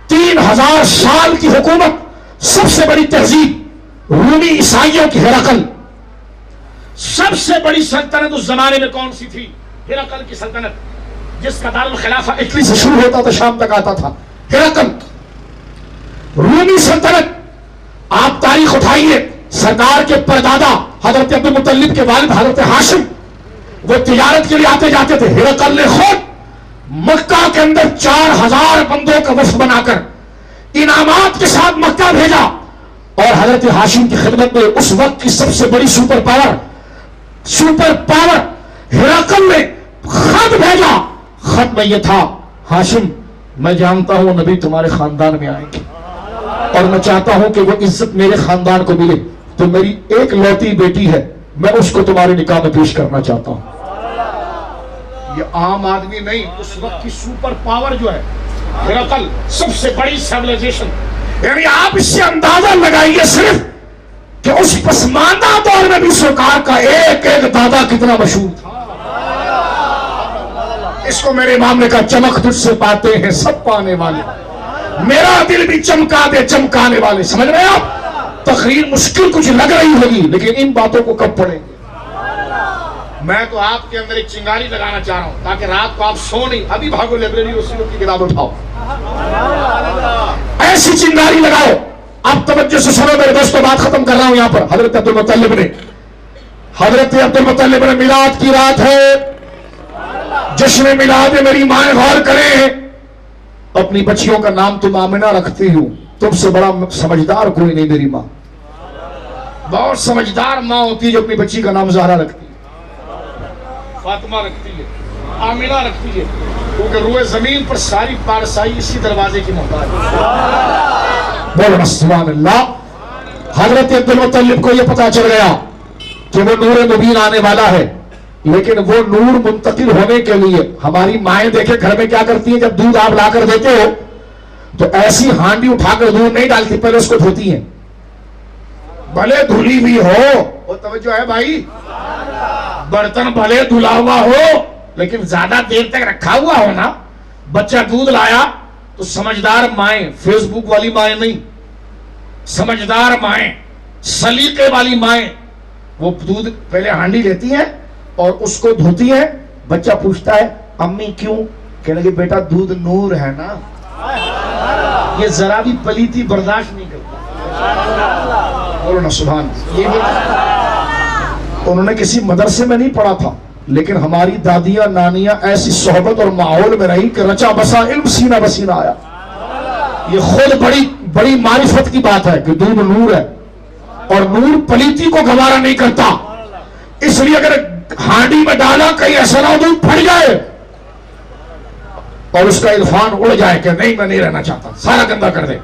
3000 سال کی حکومت, سب سے بڑی تہذیب, رومی عیسائیوں کی ہرقل. سب سے بڑی سلطنت اس زمانے میں کون سی تھی؟ ہرقل کی سلطنت, جس کا دارالخلافہ اٹلی سے شروع ہوتا تھا شام تک آتا تھا. ہرقل رومی سلطنت. آپ تاریخ اٹھائیے, سرکار کے پردادا حضرت عبدالمطلب کے والد حضرت ہاشم وہ تجارت کے لیے آتے جاتے تھے. ہرقل نے خود مکہ کے اندر 4000 بندوں کا وفد بنا کر انعامات کے ساتھ مکہ بھیجا, اور حضرت ہاشم کی خدمت میں اس وقت کی سب سے بڑی سپر پاور ہرقل نے خط بھیجا. خط میں یہ تھا, ہاشم میں جانتا ہوں نبی تمہارے خاندان میں آئیں گے, اور میں چاہتا ہوں کہ وہ عزت میرے خاندان کو ملے, تو میری ایک لوتی بیٹی ہے, میں اس کو تمہارے نکاح میں پیش کرنا چاہتا ہوں. یہ عام آدمی نہیں, اس وقت کی سپر پاور جو ہے ہرقل, سب سے بڑی سیولائزیشن. یعنی آپ اس سے اندازہ لگائیے صرف کہ اس پسماندہ دور میں بھی سرکار کا ایک ایک دادا کتنا مشہور تھا. اس کو میرے امام نے کہا چمک تجھ سے پاتے ہیں سب پانے والے, میرا دل بھی چمکا دے چمکانے والے. سمجھ رہے آپ؟ تقریر مشکل کچھ لگ رہی ہوگی لیکن ان باتوں کو کب پڑھیں گے؟ میں تو آپ کے اندر ایک چنگاری لگانا چاہ رہا ہوں تاکہ رات کو آپ سو نہیں، ابھی بھاگو لائبریری اصولوں کی کتاب اٹھاؤ، ایسی چنگاری لگاؤ۔ اب توجہ سے سنو میرے دوستوں، بات ختم کر رہا ہوں یہاں پر۔ حضرت عبد المطلب نے میلاد کی رات ہے، جشن میلاد میں میری مائیں غور کریں، اپنی بچیوں کا نام تم آمنہ رکھتی ہوں، تم سے بڑا سمجھدار کوئی نہیں میری ماں۔ بہت سمجھدار ماں ہوتی ہے جو اپنی بچی کا نام زہرا رکھتی ہے، فاطمہ رکھتی ہے، آمنہ رکھتی ہے، کیونکہ روئے زمین پر ساری پارسائی اسی دروازے کی محتاج ہے۔ بولو سبحان اللہ۔ حضرت عبد المطلب کو یہ پتا چل گیا کہ وہ نور مبین آنے والا ہے، لیکن وہ نور منتقل ہونے کے لیے ہماری مائیں دیکھیں گھر میں کیا کرتی ہیں، جب دودھ آپ لا کر دیتے ہو تو ایسی ہانڈی اٹھا کر دودھ نہیں ڈالتی، پہلے اس کو دھوتی ہیں، بھلے دھلی بھی ہو، وہ توجہ ہے بھائی، برتن بھلے دھلا ہوا ہو لیکن زیادہ دیر تک رکھا ہوا ہو نا، بچہ دودھ لایا تو سمجھدار مائیں، فیس بک والی مائیں نہیں، سمجھدار مائیں، سلیقے والی مائیں، وہ دودھ پہلے ہانڈی لیتی ہیں اور اس کو دھوتی ہیں۔ بچہ پوچھتا ہے امی کیوں؟ کہنے لگے بیٹا دودھ نور ہے نا، یہ ذرا بھی پلیتی برداشت نہیں کرتا۔ بولو نا سبحان۔ انہوں نے کسی مدرسے میں نہیں پڑھا تھا لیکن ہماری دادیاں نانیاں ایسی صحبت اور ماحول میں رہی کہ رچا بسا علم سینہ بسینہ آیا۔ یہ خود بڑی معرفت کی بات ہے کہ دودھ نور ہے اور نور پلیتی کو گوارا نہیں کرتا، اس لیے اگر ہانڈی میں ڈالا کہیں ایسا نہ دودھ پھٹ جائے اور اس کا عرفان اڑ جائے کہ نہیں میں نہیں رہنا چاہتا، سارا گندا کر دے،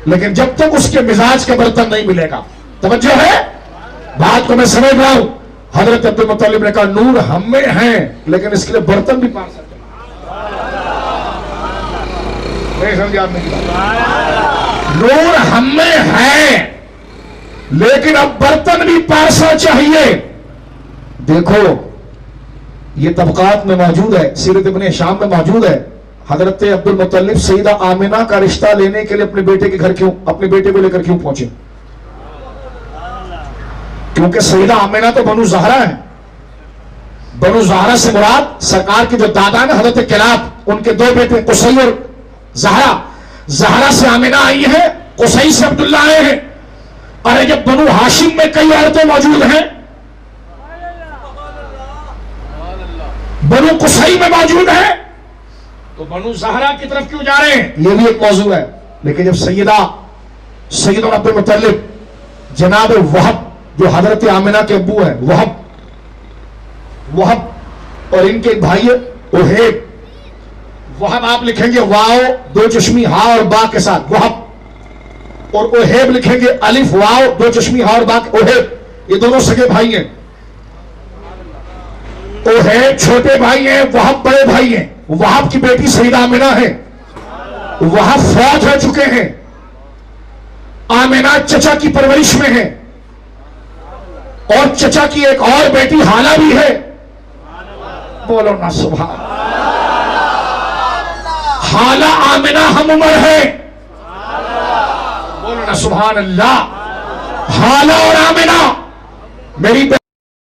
لیکن جب تک اس کے مزاج کا برتن نہیں ملے گا۔ توجہ ہے بات کو، میں سمجھ رہا ہوں۔ حضرت عبد المطلب نے کہا نور ہم میں ہیں لیکن اس کے لیے برتن بھی پار سکتے نہیں، سمجھے آپ نے کہا نور ہم میں ہے لیکن اب برتن بھی پارسا چاہیے۔ دیکھو یہ طبقات میں موجود ہے، سیرت ابن ہشام میں موجود ہے۔ حضرت عبد المطلب سیدہ آمنہ کا رشتہ لینے کے لیے اپنے بیٹے کے گھر کیوں، اپنے بیٹے کو لے کر کیوں پہنچے؟ کیونکہ سیدہ آمنہ تو بنو زہرا ہے، بنو زہرا سے مراد سرکار کے جو دادا نا حضرت کلاب، ان کے دو بیٹے قصی اور زہرا، زہرا سے آمنہ آئی ہے، قصی سے عبداللہ آئے ہیں۔ ارے جب بنو ہاشم میں کئی عورتیں موجود ہیں، بنو قصی میں موجود ہیں، تو بنو زہرا کی طرف کیوں جا رہے ہیں؟ یہ بھی ایک موضوع ہے۔ لیکن جب سیدنا عبد المطلب جناب وہب جو حضرت آمنہ کے ابو ہیں، وہب اور ان کے بھائی اوہیب، وہب آپ لکھیں گے واو دو چشمی ہا اور با کے ساتھ وہب، اور اوہیب لکھیں گے الف واو دو چشمی ہا اور با، اوہیب یہ دونوں سگے بھائی ہیں۔ اوہیب چھوٹے بھائی ہیں، وہب بڑے بھائی ہیں۔ وہب کی بیٹی سیدہ آمنہ ہے، وہب فوت ہو چکے ہیں، آمنہ چچا کی پرورش میں ہے، اور چچا کی ایک اور بیٹی حالہ بھی ہے۔ بولو نا سبحان۔ حالہ آمنہ ہم عمر ہے، بولو نا سبحان اللہ۔ حالہ اور آمنہ میری